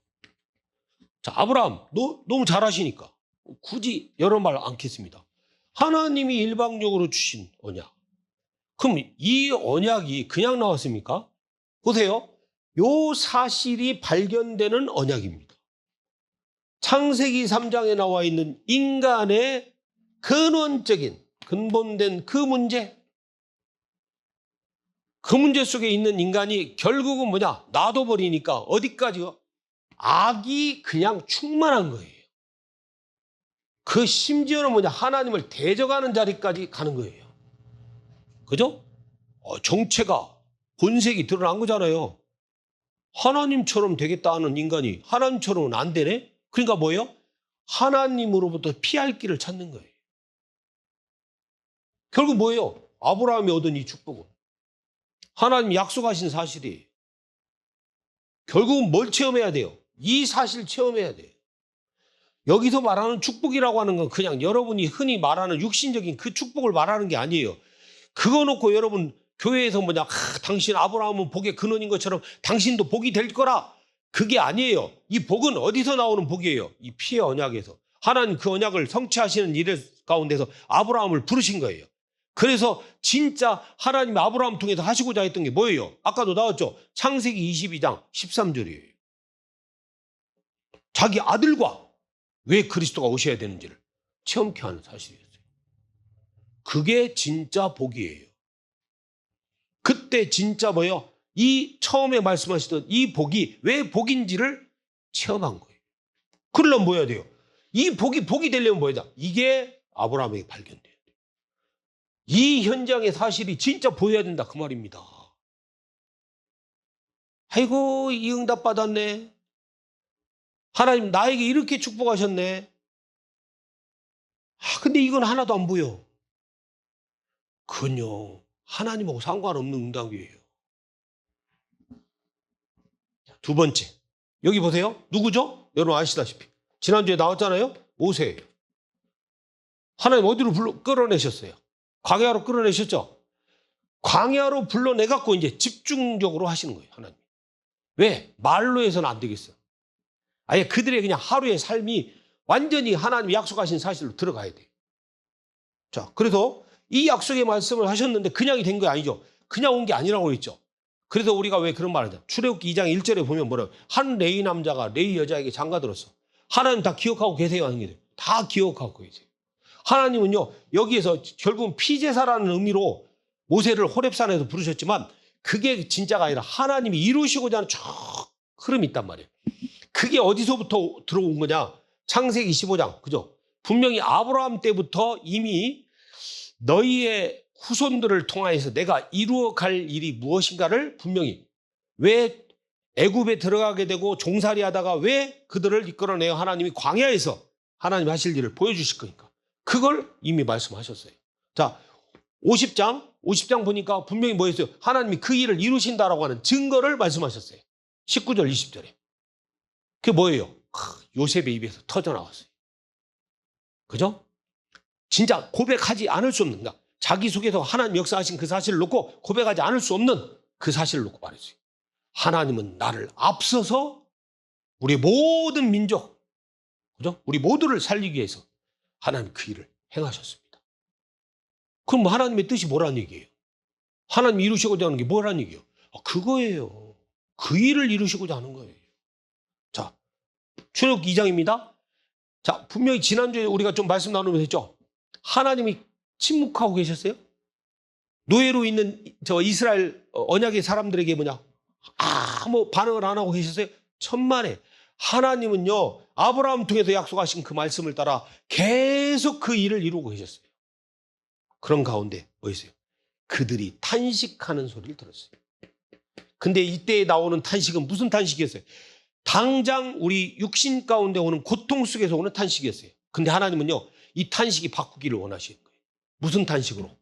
자, 아브라함, 너무 잘 아시니까 굳이 여러 말 않겠습니다. 하나님이 일방적으로 주신 언약. 그럼 이 언약이 그냥 나왔습니까? 보세요. 요 사실이 발견되는 언약입니다. 창세기 3장에 나와 있는 인간의 근원적인, 근본된 그 문제 속에 있는 인간이 결국은 뭐냐? 놔둬버리니까 어디까지요? 악이 그냥 충만한 거예요. 그 심지어는 뭐냐? 하나님을 대적하는 자리까지 가는 거예요. 그죠? 정체가, 본색이 드러난 거잖아요. 하나님처럼 되겠다 하는 인간이 하나님처럼은 안 되네? 그러니까 뭐예요? 하나님으로부터 피할 길을 찾는 거예요. 결국 뭐예요? 아브라함이 얻은 이 축복은 하나님이 약속하신 사실이에요. 결국은 뭘 체험해야 돼요? 이 사실 체험해야 돼요. 여기서 말하는 축복이라고 하는 건 그냥 여러분이 흔히 말하는 육신적인 그 축복을 말하는 게 아니에요. 그거 놓고 여러분 교회에서 뭐냐, 당신 아브라함은 복의 근원인 것처럼 당신도 복이 될 거라. 그게 아니에요. 이 복은 어디서 나오는 복이에요? 이 피의 언약에서. 하나님 그 언약을 성취하시는 일 가운데서 아브라함을 부르신 거예요. 그래서 진짜 하나님이 아브라함 통해서 하시고자 했던 게 뭐예요? 아까도 나왔죠. 창세기 22장 13절이에요. 자기 아들과 왜 그리스도가 오셔야 되는지를 체험케 하는 사실이었어요. 그게 진짜 복이에요. 그때 진짜 뭐예요? 이 처음에 말씀하시던 이 복이 왜 복인지를 체험한 거예요. 그러려면 뭐 해야 돼요? 이 복이 되려면 뭐야? 이게 아브라함에게 발견돼야 돼요. 이 현장의 사실이 진짜 보여야 된다 그 말입니다. 아이고 이 응답 받았네. 하나님 나에게 이렇게 축복하셨네. 근데 이건 하나도 안 보여. 그건요 하나님하고 상관없는 응답이에요. 두 번째, 여기 보세요. 누구죠? 여러분 아시다시피 지난주에 나왔잖아요. 모세예요. 하나님 어디로 끌어내셨어요? 광야로 끌어내셨죠? 광야로 불러내갖고 이제 집중적으로 하시는 거예요. 하나님. 왜? 말로 해서는 안 되겠어요. 아예 그들의 그냥 하루의 삶이 완전히 하나님이 약속하신 사실로 들어가야 돼요. 자, 그래서 이 약속의 말씀을 하셨는데 그냥이 된 거 아니죠. 그냥 온 게 아니라고 했죠. 그래서 우리가 왜 그런 말을 하죠? 출애굽기 2장 1절에 보면 뭐라고? 한 레위 남자가 레위 여자에게 장가들었어. 하나님 다 기억하고 계세요 하는 게 돼요. 다 기억하고 계세요. 하나님은요 여기에서 결국은 피제사라는 의미로 모세를 호렙산에서 부르셨지만 그게 진짜가 아니라 하나님이 이루시고자 하는 쭉 흐름이 있단 말이에요. 그게 어디서부터 들어온 거냐? 창세기 25장 그죠? 분명히 아브라함 때부터 이미 너희의 후손들을 통하여서 내가 이루어갈 일이 무엇인가를 분명히 왜 애굽에 들어가게 되고 종살이 하다가 왜 그들을 이끌어내어 하나님이 광야에서 하나님 하실 일을 보여주실 거니까 그걸 이미 말씀하셨어요. 자, 50장 50장 보니까 분명히 뭐였어요? 하나님이 그 일을 이루신다라고 하는 증거를 말씀하셨어요. 19절, 20절에. 그게 뭐예요? 요셉의 입에서 터져나왔어요. 그죠? 진짜 고백하지 않을 수 없는, 그러니까 자기 속에서 하나님 역사하신 그 사실을 놓고 고백하지 않을 수 없는 그 사실을 놓고 말했어요. 하나님은 나를 앞서서 우리 모든 민족, 그죠? 우리 모두를 살리기 위해서 하나님 그 일을 행하셨습니다. 그럼 하나님의 뜻이 뭐라는 얘기예요? 하나님이 이루시고자 하는 게 뭐라는 얘기예요? 그거예요. 그 일을 이루시고자 하는 거예요. 자, 출애굽기 2장입니다. 자, 분명히 지난주에 우리가 좀 말씀 나누면서 했죠. 하나님이 침묵하고 계셨어요? 노예로 있는 저 이스라엘 언약의 사람들에게 뭐냐? 아무 반응을 안 하고 계셨어요? 천만에. 하나님은요, 아브라함 통해서 약속하신 그 말씀을 따라 계속 그 일을 이루고 계셨어요. 그런 가운데 뭐 있어요? 그들이 탄식하는 소리를 들었어요. 근데 이때 나오는 탄식은 무슨 탄식이었어요? 당장 우리 육신 가운데 오는 고통 속에서 오는 탄식이었어요. 근데 하나님은요, 이 탄식이 바꾸기를 원하시는 거예요. 무슨 탄식으로?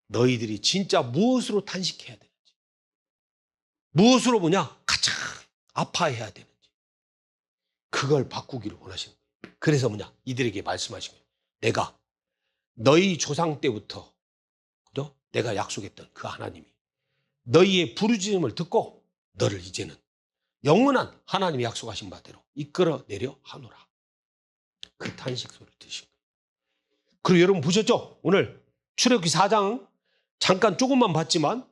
너희들이 진짜 무엇으로 탄식해야 되는지, 무엇으로 뭐냐? 가장 아파해야 되는지, 그걸 바꾸기를 원하시는 거예요. 그래서 뭐냐? 이들에게 말씀하신 거예요. 내가 너희 조상 때부터, 그죠? 내가 약속했던 그 하나님이 너희의 부르짖음을 듣고 너를 이제는 영원한 하나님이 약속하신 바대로 이끌어내려 하노라. 그 탄식 소리를 들으신 거예요. 그리고 여러분 보셨죠? 오늘 출애굽기 4장 잠깐 조금만 봤지만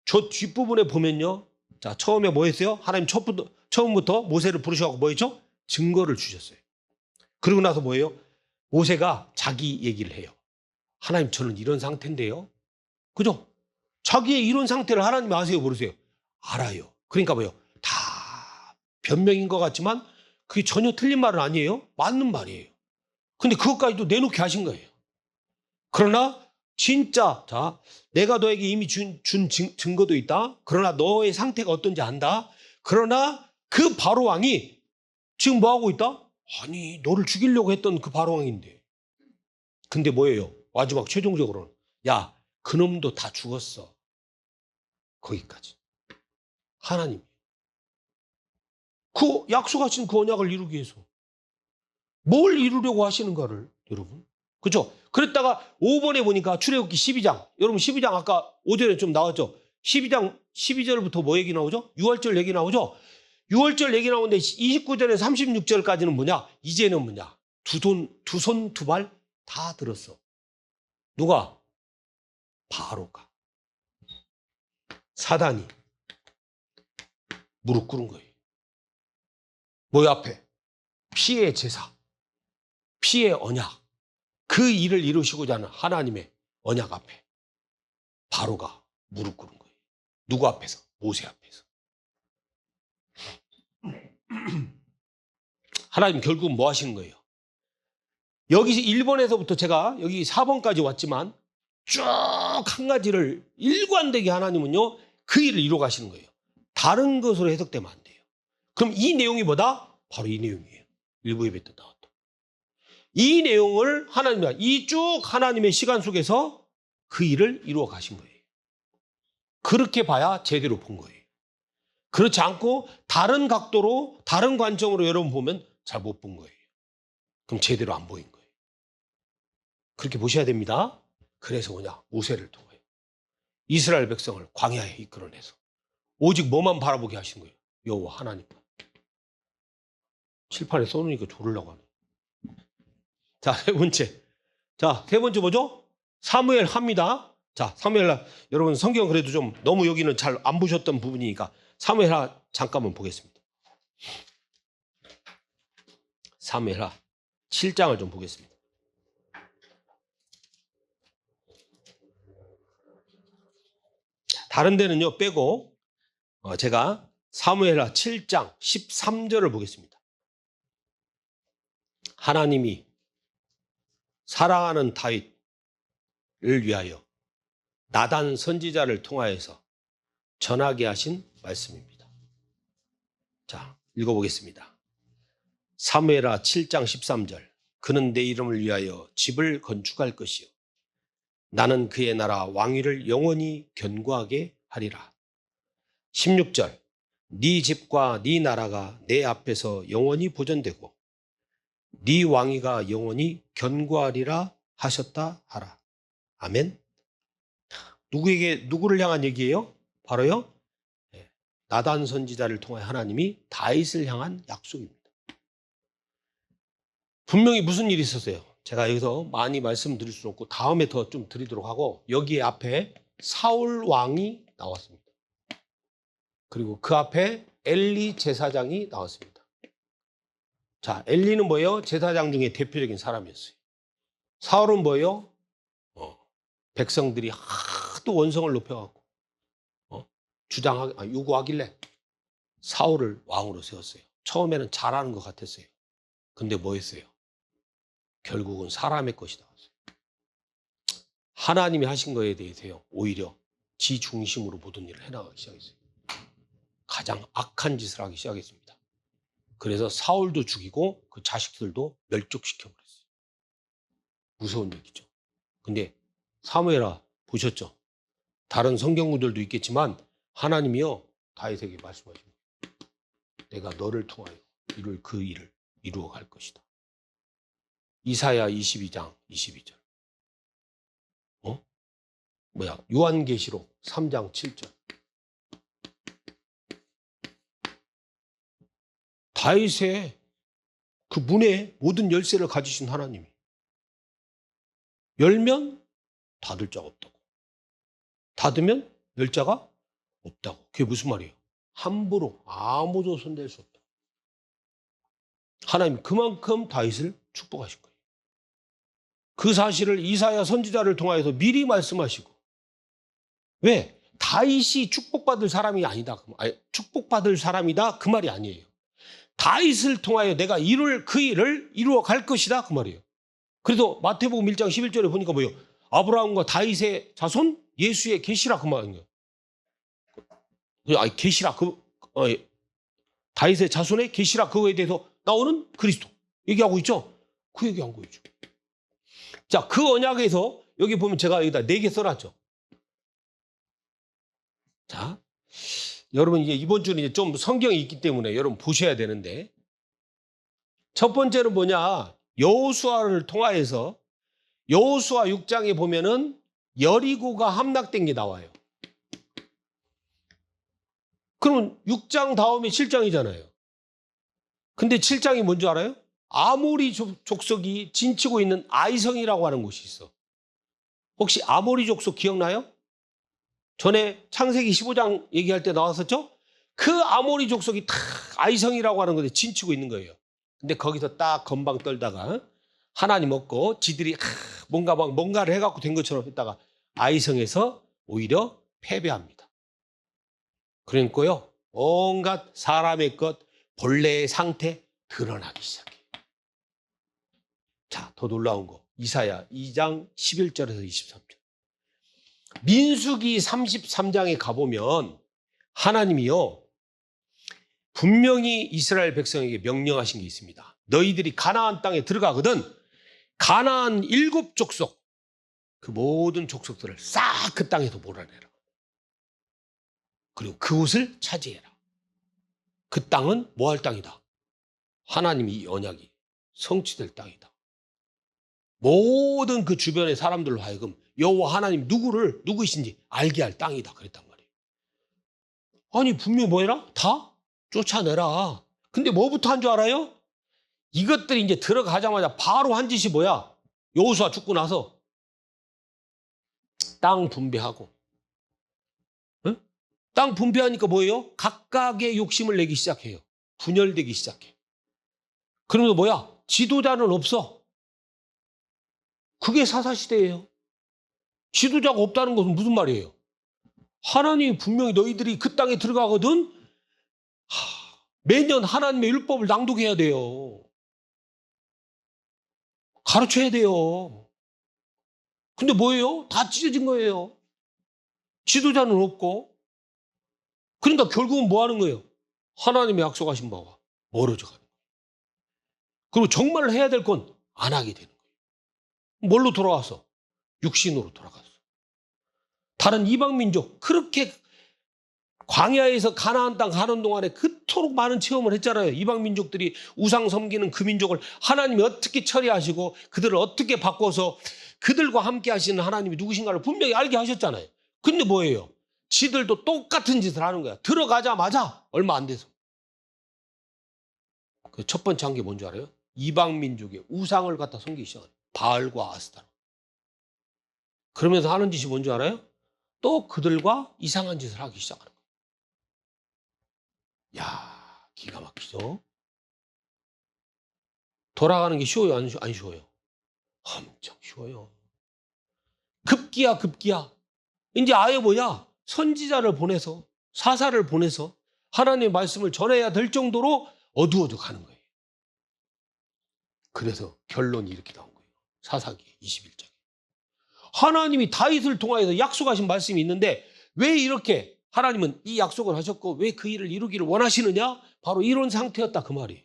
저 뒷부분에 보면요. 자, 처음에 뭐 했어요? 하나님 처음부터 모세를 부르셔서 뭐 했죠? 증거를 주셨어요. 그리고 나서 뭐예요? 모세가 자기 얘기를 해요. 하나님, 저는 이런 상태인데요. 그죠? 자기의 이런 상태를 하나님이 아세요? 모르세요? 알아요. 그러니까 뭐예요? 다 변명인 것 같지만 그게 전혀 틀린 말은 아니에요. 맞는 말이에요. 근데 그것까지도 내놓게 하신 거예요. 그러나 진짜, 자, 내가 너에게 이미 준 증거도 있다. 그러나 너의 상태가 어떤지 안다. 그러나 그 바로왕이 지금 뭐 하고 있다? 아니, 너를 죽이려고 했던 그 바로왕인데. 근데 뭐예요? 마지막 최종적으로는, 야, 그놈도 다 죽었어. 거기까지. 하나님, 그 약속하신 그 언약을 이루기 위해서 뭘 이루려고 하시는가를, 여러분. 그렇죠? 그랬다가 5번에 보니까 출애굽기 12장. 여러분 12장 아까 5절에 좀 나왔죠? 12장 12절부터 뭐 얘기 나오죠? 6월절 얘기 나오죠? 6월절 얘기 나오는데 29절에서 36절까지는 뭐냐? 이제는 뭐냐? 두 손 두 발 다 들었어. 누가? 바로가. 사단이 무릎 꿇은 거예요. 뭐 앞에? 피의 제사, 피의 언약, 그 일을 이루시고자 하는 하나님의 언약 앞에 바로가 무릎 꿇은 거예요. 누구 앞에서? 모세 앞에서. 하나님 결국은 뭐 하시는 거예요? 여기 1번에서부터 제가 여기 4번까지 왔지만 쭉 한 가지를 일관되게 하나님은요, 그 일을 이루어 가시는 거예요. 다른 것으로 해석되면 안 돼요. 그럼 이 내용이 뭐다? 바로 이 내용이에요. 일부 예배 때 나왔던. 이 내용을 이 쭉 하나님의 시간 속에서 그 일을 이루어 가신 거예요. 그렇게 봐야 제대로 본 거예요. 그렇지 않고 다른 각도로, 다른 관점으로 여러분 보면 잘 못 본 거예요. 그럼 제대로 안 보인 거예요. 그렇게 보셔야 됩니다. 그래서 뭐냐? 모세를 통해 이스라엘 백성을 광야에 이끌어내서 오직 뭐만 바라보게 하신 거예요? 여호와 하나님. 칠판에 써놓으니까 조르려고 하네. 자, 세 번째. 자, 세 번째 뭐죠? 사무엘 하입니다. 자, 사무엘 하. 여러분 성경 그래도 좀 너무 여기는 잘 안 보셨던 부분이니까 사무엘 하 잠깐만 보겠습니다. 사무엘 하 7장을 좀 보겠습니다. 다른 데는요 빼고 제가 사무엘하 7장 13절을 보겠습니다. 하나님이 사랑하는 다윗을 위하여 나단 선지자를 통하여서 전하게 하신 말씀입니다. 자, 읽어보겠습니다. 사무엘하 7장 13절. 그는 내 이름을 위하여 집을 건축할 것이요 나는 그의 나라 왕위를 영원히 견고하게 하리라. 16절 네 집과 네 나라가 내 앞에서 영원히 보존되고 네 왕위가 영원히 견고하리라 하셨다 하라. 아멘. 누구를 향한 얘기예요? 바로요 나단 선지자를 통해 하나님이 다윗을 향한 약속입니다. 분명히 무슨 일이 있었어요. 제가 여기서 많이 말씀드릴 수는 없고 다음에 더 좀 드리도록 하고, 여기 앞에 사울 왕이 나왔습니다. 그리고 그 앞에 엘리 제사장이 나왔습니다. 자, 엘리는 뭐예요? 제사장 중에 대표적인 사람이었어요. 사울은 뭐예요? 백성들이 하도 원성을 높여갖고 요구하길래 사울을 왕으로 세웠어요. 처음에는 잘하는 것 같았어요. 근데 뭐 했어요? 결국은 사람의 것이 나왔어요. 하나님이 하신 거에 대해서요, 오히려 지 중심으로 모든 일을 해나가기 시작했어요. 가장 악한 짓을 하기 시작했습니다. 그래서 사울도 죽이고 그 자식들도 멸족시켜버렸어요. 무서운 얘기죠. 근데 사무엘아 보셨죠? 다른 성경구들도 있겠지만 하나님이요 다윗에게 말씀하십니다. 내가 너를 통하여 그 일을 이루어 갈 것이다. 이사야 22장 22절. 요한계시록 3장 7절. 다윗의 그 문에 모든 열쇠를 가지신 하나님이 열면 닫을 자가 없다고, 닫으면 열 자가 없다고. 그게 무슨 말이에요? 함부로 아무도 손댈 수 없다. 하나님 그만큼 다윗을 축복하신 거예요. 그 사실을 이사야 선지자를 통하여서 미리 말씀하시고, 왜? 다윗이 축복받을 사람이 아니다. 축복받을 사람이다 그 말이 아니에요. 다윗을 통하여 내가 그 일을 이루어 갈 것이다 그 말이에요. 그래도 마태복음 1장 11절에 보니까 뭐예요? 아브라함과 다윗의 자손 예수의 계시라 그 말이에요. 계시라 다윗의 자손의 계시라 그거에 대해서 나오는 그리스도 얘기하고 있죠. 그 얘기한 거죠. 자, 그 언약에서 여기 보면 제가 여기다 4개 써놨죠. 자, 여러분 이제 이번 주는 이제 좀 성경이 있기 때문에 여러분 보셔야 되는데, 첫 번째는 뭐냐? 여호수아를 통하여서 여호수아 6장에 보면은 여리고가 함락된 게 나와요. 그러면 6장 다음에 7장이잖아요. 근데 7장이 뭔지 알아요? 아모리 족속이 진치고 있는 아이성이라고 하는 곳이 있어. 혹시 아모리 족속 기억나요? 전에 창세기 15장 얘기할 때 나왔었죠? 그 아모리 족속이 딱 아이성이라고 하는 곳에 진치고 있는 거예요. 근데 거기서 딱 건방 떨다가 하나님 없고 지들이 뭔가를 해갖고 된 것처럼 했다가 아이성에서 오히려 패배합니다. 그러니까요, 온갖 사람의 것, 본래의 상태 드러나기 시작해요. 자, 더 놀라운 거 이사야 2장 11절에서 23절. 민수기 33장에 가보면 하나님이요 분명히 이스라엘 백성에게 명령하신 게 있습니다. 너희들이 가나안 땅에 들어가거든 가나안 7족속 그 모든 족속들을 싹 그 땅에서 몰아내라. 그리고 그곳을 차지해라. 그 땅은 뭐 할 땅이다? 하나님이 이 언약이 성취될 땅이다. 모든 그 주변의 사람들로 하여금 여호와 하나님 누구이신지 알게 할 땅이다 그랬단 말이에요. 아니 분명히 뭐해라? 다 쫓아내라. 근데 뭐부터 한 줄 알아요? 이것들이 이제 들어가자마자 바로 한 짓이 뭐야? 여호수아 죽고 나서 땅 분배하고, 응? 땅 분배하니까 뭐예요? 각각의 욕심을 내기 시작해요. 분열되기 시작해. 그러면서 뭐야? 지도자는 없어. 그게 사사시대예요. 지도자가 없다는 것은 무슨 말이에요? 하나님이 분명히 너희들이 그 땅에 들어가거든 매년 하나님의 율법을 낭독해야 돼요. 가르쳐야 돼요. 근데 뭐예요? 다 찢어진 거예요. 지도자는 없고. 그러니까 결국은 뭐 하는 거예요? 하나님의 약속하신 바와 멀어져 가는 거예요. 그리고 정말 해야 될 건 안 하게 되는 거예요. 뭘로 돌아와서? 육신으로 돌아갔어. 다른 이방민족 그렇게 광야에서 가나안 땅 가는 동안에 그토록 많은 체험을 했잖아요. 이방민족들이 우상 섬기는 그 민족을 하나님이 어떻게 처리하시고 그들을 어떻게 바꿔서 그들과 함께 하시는 하나님이 누구신가를 분명히 알게 하셨잖아요. 근데 뭐예요? 지들도 똑같은 짓을 하는 거야. 들어가자마자 얼마 안 돼서. 그 첫 번째 한 게 뭔지 알아요? 이방민족의 우상을 갖다 섬기기 시작해요. 바알과 아스타라. 그러면서 하는 짓이 뭔지 알아요? 또 그들과 이상한 짓을 하기 시작하는 거예요. 야, 기가 막히죠? 돌아가는 게 쉬워요? 안 쉬워요? 엄청 쉬워요. 급기야. 이제 아예 뭐냐? 선지자를 보내서, 사사를 보내서 하나님의 말씀을 전해야 될 정도로 어두워져 가는 거예요. 그래서 결론이 이렇게 나온 거예요. 사사기 21장에. 하나님이 다윗을 통하여서 약속하신 말씀이 있는데 왜 이렇게 하나님은 이 약속을 하셨고 왜 그 일을 이루기를 원하시느냐? 바로 이런 상태였다 그 말이에요.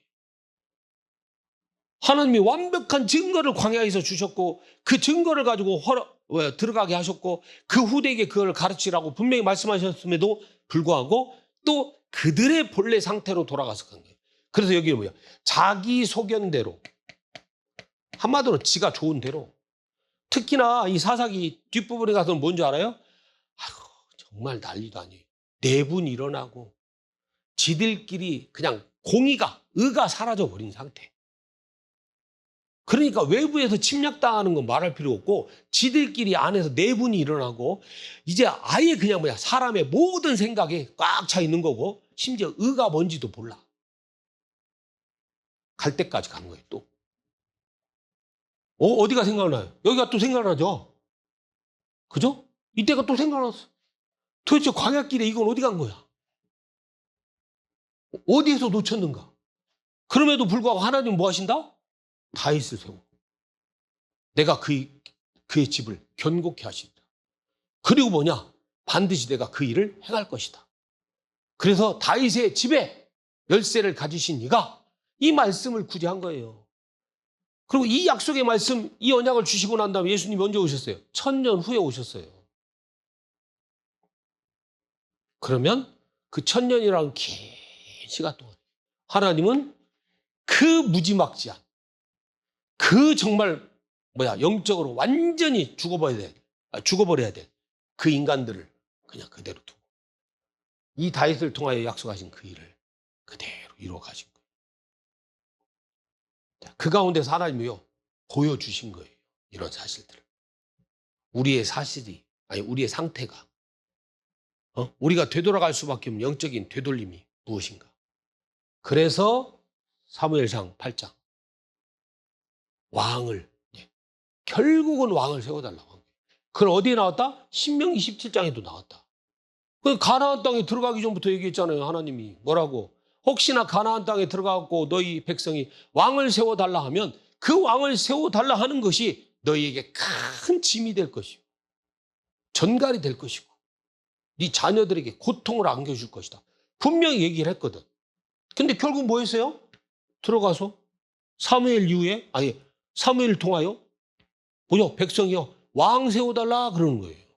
하나님이 완벽한 증거를 광야에서 주셨고 그 증거를 가지고 들어가게 하셨고 그 후대에게 그걸 가르치라고 분명히 말씀하셨음에도 불구하고 또 그들의 본래 상태로 돌아가서 간 거예요. 그래서 여기 뭐야? 자기 소견대로, 한마디로 지가 좋은 대로. 특히나 이 사사기 뒷부분에 가서는 뭔지 알아요? 아이고, 정말 난리도 아니에요. 내분 일어나고 지들끼리 그냥 의가 사라져버린 상태. 그러니까 외부에서 침략당하는 건 말할 필요 없고 지들끼리 안에서 내분이 일어나고 이제 아예 그냥 사람의 모든 생각에 꽉 차 있는 거고 심지어 의가 뭔지도 몰라. 갈 때까지 가는 거예요 또. 어디가 생각나요? 여기가 또 생각나죠? 그죠? 이때가 또 생각났어. 도대체 광야길에 이건 어디 간 거야? 어디에서 놓쳤는가? 그럼에도 불구하고 하나님은 뭐 하신다? 다윗을 세우고 내가 그의 집을 견고케 하신다. 그리고 뭐냐? 반드시 내가 그 일을 행할 것이다. 그래서 다윗의 집에 열쇠를 가지신 이가 이 말씀을 굳이 한 거예요. 그리고 이 약속의 말씀, 이 언약을 주시고 난 다음에 예수님이 언제 오셨어요? 1000년 후에 오셨어요. 그러면 그 1000년이라는 긴 시간 동안 하나님은 그 무지막지한 그 정말 영적으로 완전히 죽어버려야 될 그 인간들을 그냥 그대로 두고 이 다윗을 통하여 약속하신 그 일을 그대로 이루어 가신 거예요. 그 가운데서 하나님이요 보여주신 거예요. 이런 사실들을. 우리의 상태가 우리가 되돌아갈 수밖에 없는 영적인 되돌림이 무엇인가. 그래서 사무엘상 8장 결국은 왕을 세워달라고 한 거예요. 그건 어디에 나왔다? 신명기 17장에도 나왔다. 그 가나안 땅에 들어가기 전부터 얘기했잖아요. 하나님이 뭐라고? 혹시나 가나안 땅에 들어가고 너희 백성이 왕을 세워달라 하면 그 왕을 세워달라 하는 것이 너희에게 큰 짐이 될 것이고 전갈이 될 것이고 네 자녀들에게 고통을 안겨줄 것이다. 분명히 얘기를 했거든. 근데 결국 뭐 했어요? 들어가서 사무엘 통하여 백성이요 왕 세워달라 그러는 거예요.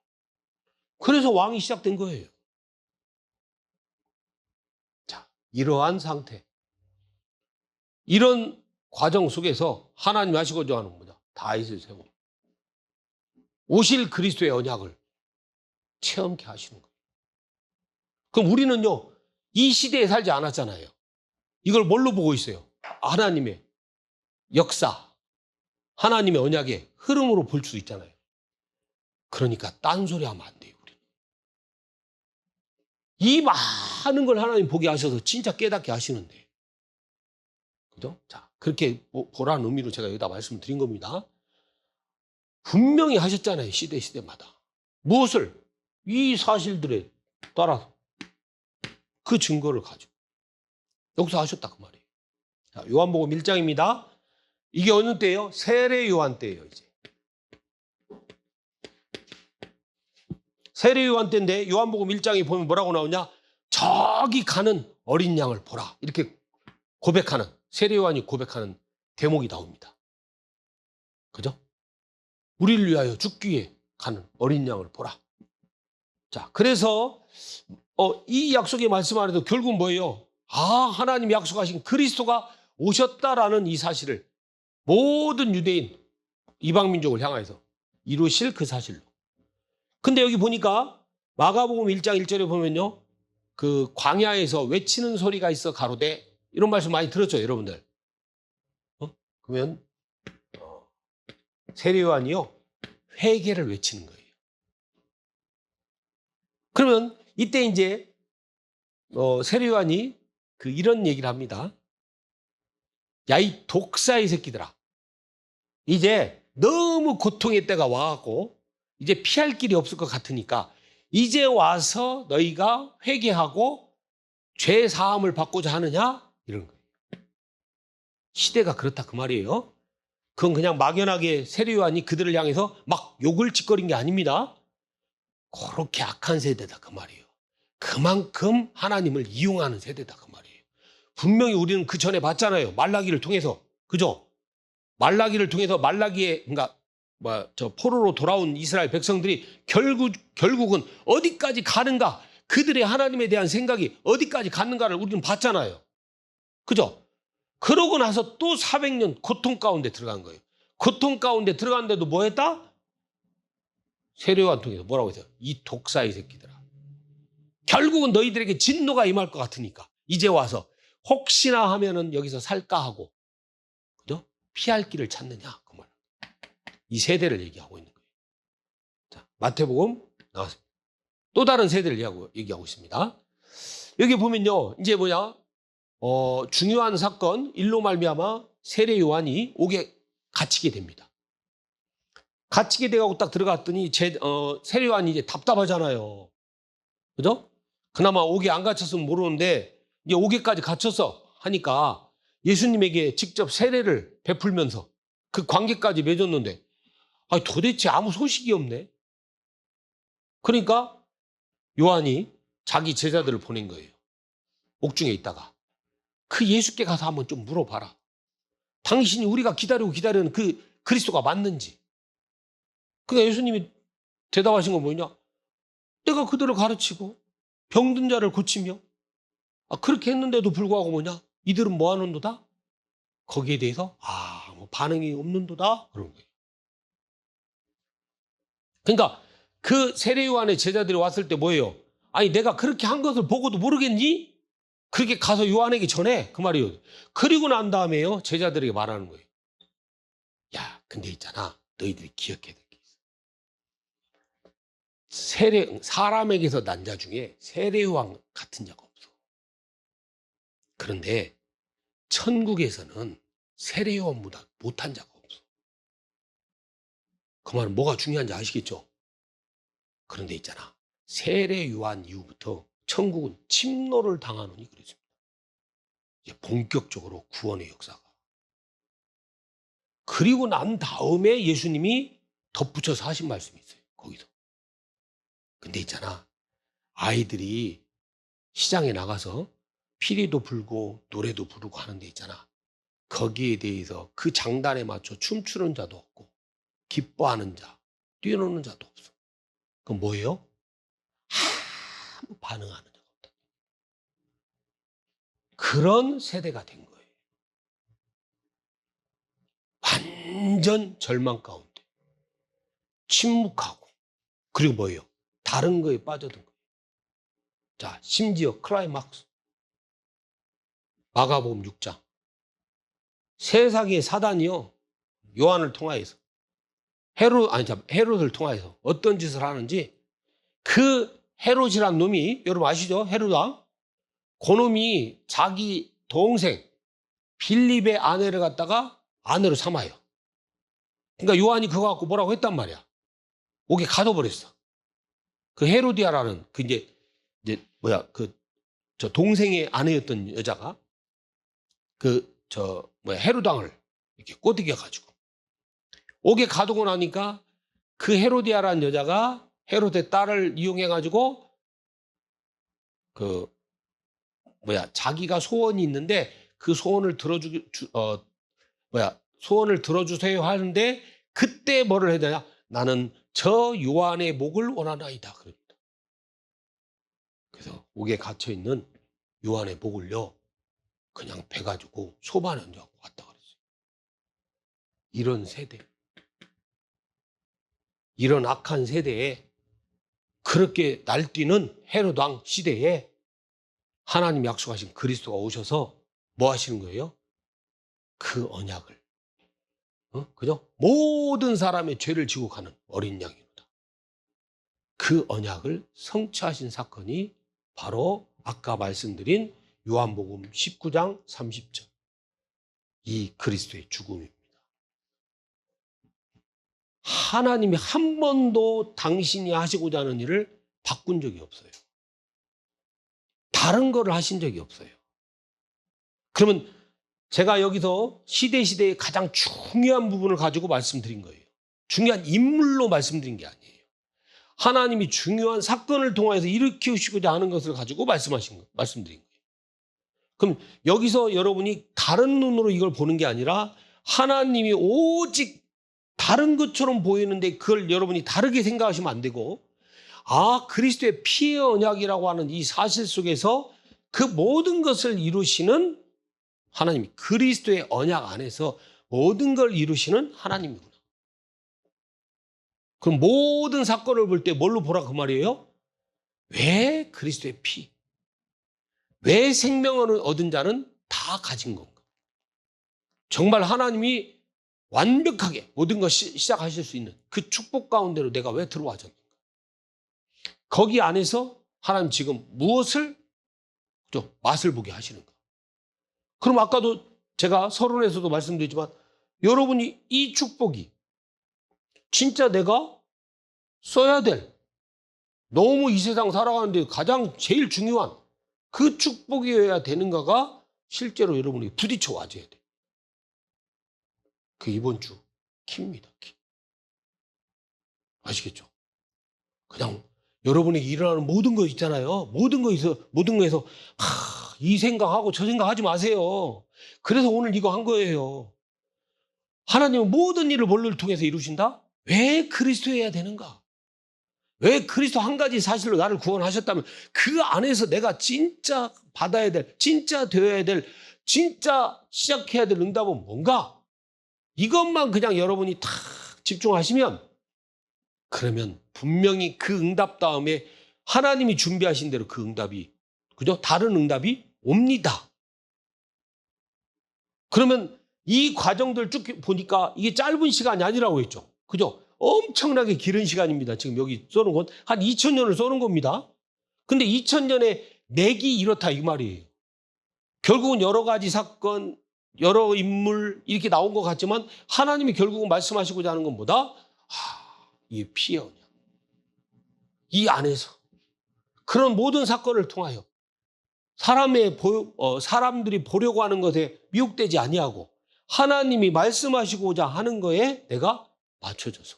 그래서 왕이 시작된 거예요. 자, 이러한 상태, 이런 과정 속에서 하나님이 하시고자 하는 뭐냐? 다윗을 세우고 오실 그리스도의 언약을 체험케 하시는 거예요. 그럼 우리는요 이 시대에 살지 않았잖아요. 이걸 뭘로 보고 있어요? 하나님의 역사, 하나님의 언약의 흐름으로 볼 수 있잖아요. 그러니까 딴소리 하면 안 돼요. 우리는. 이 많은 걸 하나님 보게 하셔서 진짜 깨닫게 하시는데, 그죠? 자, 그렇게 보라는 의미로 제가 여기다 말씀드린 겁니다. 분명히 하셨잖아요. 시대마다. 무엇을? 이 사실들에 따라서 그 증거를 가지고 여기서 하셨다 그 말이에요. 자, 요한복음 1장입니다. 이게 어느 때예요? 세례 요한 때예요. 이제 세례 요한 때인데 요한복음 1장에 보면 뭐라고 나오냐? 저기 가는 어린 양을 보라. 이렇게 세례 요한이 고백하는 대목이 나옵니다. 그죠? 우리를 위하여 죽기 위해 가는 어린 양을 보라. 자, 그래서 이 약속의 말씀 안에도 결국 뭐예요? 하나님이 약속하신 그리스도가 오셨다라는 이 사실을 모든 유대인, 이방민족을 향해서 이루실 그 사실로. 근데 여기 보니까 마가복음 1장 1절에 보면요. 그 광야에서 외치는 소리가 있어 가로되, 이런 말씀 많이 들었죠, 여러분들? 그러면 세례요한이요, 회개를 외치는 거예요. 그러면 이때 이제 세례요한이 이런 얘기를 합니다. 야, 이 독사의 새끼들아, 이제 너무 고통의 때가 와갖고 이제 피할 길이 없을 것 같으니까 이제 와서 너희가 회개하고 죄 사함을 받고자 하느냐? 이런 거예요. 시대가 그렇다 그 말이에요. 그건 그냥 막연하게 세례요한이 그들을 향해서 막 욕을 짓거린 게 아닙니다. 그렇게 악한 세대다 그 말이에요. 그만큼 하나님을 이용하는 세대다 그 말이에요. 분명히 우리는 그 전에 봤잖아요. 말라기를 통해서. 그죠? 말라기를 통해서 말라기에, 그러니까 포로로 돌아온 이스라엘 백성들이 결국은 어디까지 가는가, 그들의 하나님에 대한 생각이 어디까지 갔는가를 우리는 봤잖아요. 그죠? 그러고 나서 또 400년 고통 가운데 들어간 거예요. 고통 가운데 들어갔는데도 뭐 했다? 세례요한 통해서 뭐라고 했어요? 이 독사의 새끼들아, 결국은 너희들에게 진노가 임할 것 같으니까 이제 와서 혹시나 하면은 여기서 살까 하고, 그죠? 피할 길을 찾느냐 그 말. 이 세대를 얘기하고 있는 거예요. 자, 마태복음 나왔습니다. 또 다른 세대를 얘기하고 있습니다. 여기 보면요, 이제 중요한 사건, 일로 말미암아 세례 요한이 옥에 갇히게 됩니다. 갇히게 돼가고 딱 들어갔더니 세례 요한이 이제 답답하잖아요. 그죠? 그나마 옥에 안 갇혔으면 모르는데 이제 옥에까지 갇혔어 하니까 예수님에게 직접 세례를 베풀면서 그 관계까지 맺었는데 도대체 아무 소식이 없네. 그러니까 요한이 자기 제자들을 보낸 거예요. 옥중에 있다가. 그 예수께 가서 한번 좀 물어봐라. 당신이 우리가 기다리는 그 그리스도가 맞는지. 그러니까 예수님이 대답하신 건 뭐냐? 내가 그들을 가르치고 병든 자를 고치며 그렇게 했는데도 불구하고 뭐냐? 이들은 뭐 하는도다? 거기에 대해서 뭐 반응이 없는도다? 그런 거예요. 그러니까 그 세례 요한의 제자들이 왔을 때 뭐예요? 아니 내가 그렇게 한 것을 보고도 모르겠니? 그렇게 가서 요한에게 전해 그 말이에요. 그리고 난 다음에요 제자들에게 말하는 거예요. 야, 근데 있잖아, 너희들이 기억해야 될 게 있어. 사람에게서 난 자 중에 세례 요한 같은 자가 없어. 그런데 천국에서는 세례 요한보다 못한 자가 없어. 그 말은 뭐가 중요한지 아시겠죠? 그런데 있잖아, 세례 요한 이후부터 천국은 침노를 당하노니 그랬습니다. 이제 본격적으로 구원의 역사가. 그리고 난 다음에 예수님이 덧붙여서 하신 말씀이 있어요. 거기서. 근데 있잖아, 아이들이 시장에 나가서 피리도 불고 노래도 부르고 하는 데 있잖아. 거기에 대해서 그 장단에 맞춰 춤추는 자도 없고 기뻐하는 자, 뛰어노는 자도 없어. 그건 뭐예요? 아무 반응하는 자가 없다. 그런 세대가 된 거예요. 완전 절망 가운데 침묵하고, 그리고 뭐예요? 다른 거에 빠져든 거예요. 자, 심지어 클라이막스 마가복음 6장, 세상의 사단이요 요한을 통하여서 헤롯을 통하여서 어떤 짓을 하는지, 그 헤롯이란 놈이, 여러분 아시죠? 헤롯 왕. 그 놈이 자기 동생 빌립의 아내를 갖다가 아내로 삼아요. 그러니까 요한이 그거 갖고 뭐라고 했단 말이야. 옥에 가둬버렸어. 그 헤로디아라는 저 동생의 아내였던 여자가 헤롯 왕을 이렇게 꼬드겨가지고 옥에 가두고 나니까 그 헤로디아라는 여자가 헤롯의 딸을 이용해가지고 자기가 소원이 있는데 그 소원을 소원을 들어주세요 하는데 그때 뭐를 해야 되냐? 나는 저 요한의 목을 원하나이다. 그럽니다. 그래서 옥에 갇혀있는 요한의 목을요, 그냥 베가지고 소반에 얹어갖고 왔다 그랬어요. 이런 세대, 이런 악한 세대에, 그렇게 날뛰는 헤롯 왕 시대에 하나님이 약속하신 그리스도가 오셔서 뭐 하시는 거예요? 그 언약을, 그죠? 모든 사람의 죄를 지고 가는 어린 양이로다. 그 언약을 성취하신 사건이 바로 아까 말씀드린 요한복음 19장 30절, 이 그리스도의 죽음입니다. 하나님이 한 번도 당신이 하시고자 하는 일을 바꾼 적이 없어요. 다른 거를 하신 적이 없어요. 그러면 제가 여기서 시대의 가장 중요한 부분을 가지고 말씀드린 거예요. 중요한 인물로 말씀드린 게 아니에요. 하나님이 중요한 사건을 통해서 일으키시고자 하는 것을 가지고 말씀드린 거예요. 그럼 여기서 여러분이 다른 눈으로 이걸 보는 게 아니라 하나님이 오직 다른 것처럼 보이는데 그걸 여러분이 다르게 생각하시면 안 되고, 그리스도의 피의 언약이라고 하는 이 사실 속에서 그 모든 것을 이루시는 하나님이, 그리스도의 언약 안에서 모든 걸 이루시는 하나님이구나. 그럼 모든 사건을 볼 때 뭘로 보라 그 말이에요? 왜 그리스도의 피, 왜 생명을 얻은 자는 다 가진 건가? 정말 하나님이 완벽하게 모든 것을 시작하실 수 있는 그 축복 가운데로 내가 왜 들어와졌는가? 거기 안에서 하나님 지금 무엇을, 맛을 보게 하시는가? 그럼 아까도 제가 서론에서도 말씀드렸지만, 여러분이 이 축복이 진짜 내가 써야 될, 너무 이 세상 살아가는데 가장 제일 중요한 그 축복이어야 되는가가 실제로 여러분이 부딪혀 와줘야 돼. 그 이번 주 키입니다. 키. 아시겠죠? 그냥 여러분이 일어나는 모든 거 있잖아요. 모든 거에서 이 생각하고 저 생각하지 마세요. 그래서 오늘 이거 한 거예요. 하나님은 모든 일을 뭘로 통해서 이루신다? 왜 그리스도여야 되는가? 왜 그리스도 한 가지 사실로 나를 구원하셨다면 그 안에서 내가 진짜 받아야 될, 진짜 되어야 될, 진짜 시작해야 될 응답은 뭔가? 이것만 그냥 여러분이 탁 집중하시면, 그러면 분명히 그 응답 다음에 하나님이 준비하신 대로 그 응답이, 그죠? 다른 응답이 옵니다. 그러면 이 과정들 쭉 보니까 이게 짧은 시간이 아니라고 했죠. 그죠? 엄청나게 길은 시간입니다. 지금 여기 써놓은 건 한 2000년을 써놓은 겁니다. 근데 2000년의 맥이 이렇다 이 말이에요. 결국은 여러 가지 사건, 여러 인물 이렇게 나온 것 같지만 하나님이 결국은 말씀하시고자 하는 건 뭐다? 이 피의 언약. 이 안에서 그런 모든 사건을 통하여 사람들이 보려고 하는 것에 미혹되지 아니하고 하나님이 말씀하시고자 하는 거에 내가 맞춰져서,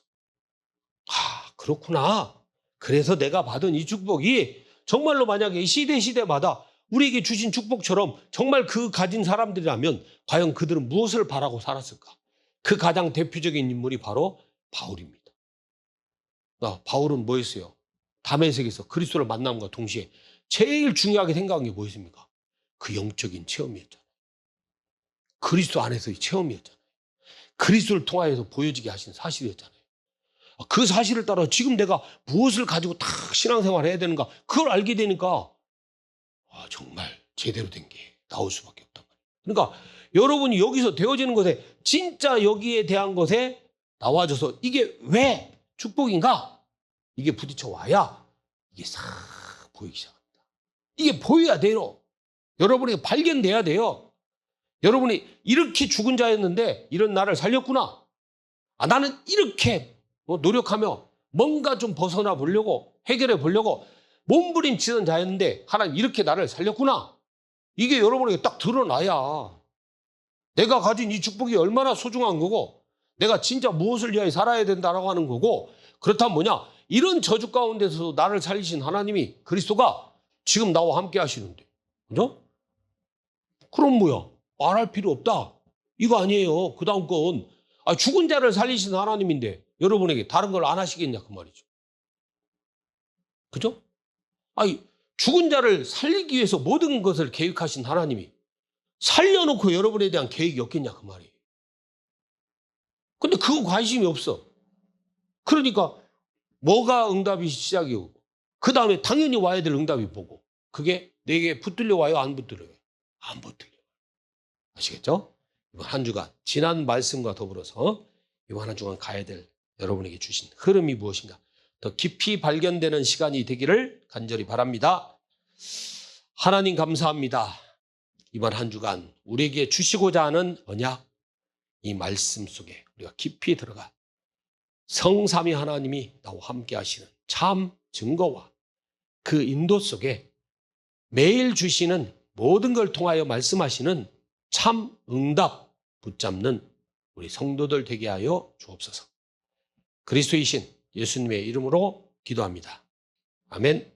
그렇구나. 그래서 내가 받은 이 축복이 정말로 만약에 이 시대마다 우리에게 주신 축복처럼 정말 그 가진 사람들이라면 과연 그들은 무엇을 바라고 살았을까? 그 가장 대표적인 인물이 바로 바울입니다. 바울은 뭐였어요? 다메섹에서 그리스도를 만남과 동시에 제일 중요하게 생각한 게 뭐였습니까? 그 영적인 체험이었잖아요. 그리스도 안에서의 체험이었잖아요. 그리스도를 통하여서 보여지게 하신 사실이었잖아요. 그 사실을 따라 지금 내가 무엇을 가지고 딱 신앙생활을 해야 되는가, 그걸 알게 되니까 정말 제대로 된 게 나올 수밖에 없단 말이에요. 그러니까 여러분이 여기서 되어지는 것에, 진짜 여기에 대한 것에 나와줘서 이게 왜 축복인가? 이게 부딪혀 와야 이게 싹 보이기 시작합니다. 이게 보여야 돼요. 여러분에게 발견돼야 돼요. 여러분이 이렇게 죽은 자였는데 이런 나를 살렸구나. 나는 이렇게 노력하며 뭔가 좀 벗어나 보려고, 해결해 보려고 몸부림치던 자였는데 하나님 이렇게 나를 살렸구나. 이게 여러분에게 딱 드러나야 내가 가진 이 축복이 얼마나 소중한 거고, 내가 진짜 무엇을 위하여 살아야 된다라고 하는 거고, 그렇다면 뭐냐? 이런 저주 가운데서 나를 살리신 하나님이, 그리스도가 지금 나와 함께 하시는데, 그죠? 그럼 뭐야? 말할 필요 없다. 이거 아니에요. 그 다음 건 죽은 자를 살리신 하나님인데 여러분에게 다른 걸 안 하시겠냐 그 말이죠. 그죠? 죽은 자를 살리기 위해서 모든 것을 계획하신 하나님이 살려놓고 여러분에 대한 계획이 없겠냐 그 말이에요. 근데 그거 관심이 없어. 그러니까 뭐가 응답이 시작이고 그 다음에 당연히 와야 될 응답이 뭐고 그게 내게 붙들려 와요 안 붙들려요? 안 붙들려요. 아시겠죠? 이번 한 주간 지난 말씀과 더불어서 이번 한 주간 가야 될 여러분에게 주신 흐름이 무엇인가 더 깊이 발견되는 시간이 되기를 간절히 바랍니다. 하나님 감사합니다. 이번 한 주간 우리에게 주시고자 하는 언약 이 말씀 속에 우리가 깊이 들어가 성삼위 하나님이 나와 함께 하시는 참 증거와 그 인도 속에 매일 주시는 모든 걸 통하여 말씀하시는 참 응답 붙잡는 우리 성도들 되게 하여 주옵소서. 그리스도이신 예수님의 이름으로 기도합니다. 아멘.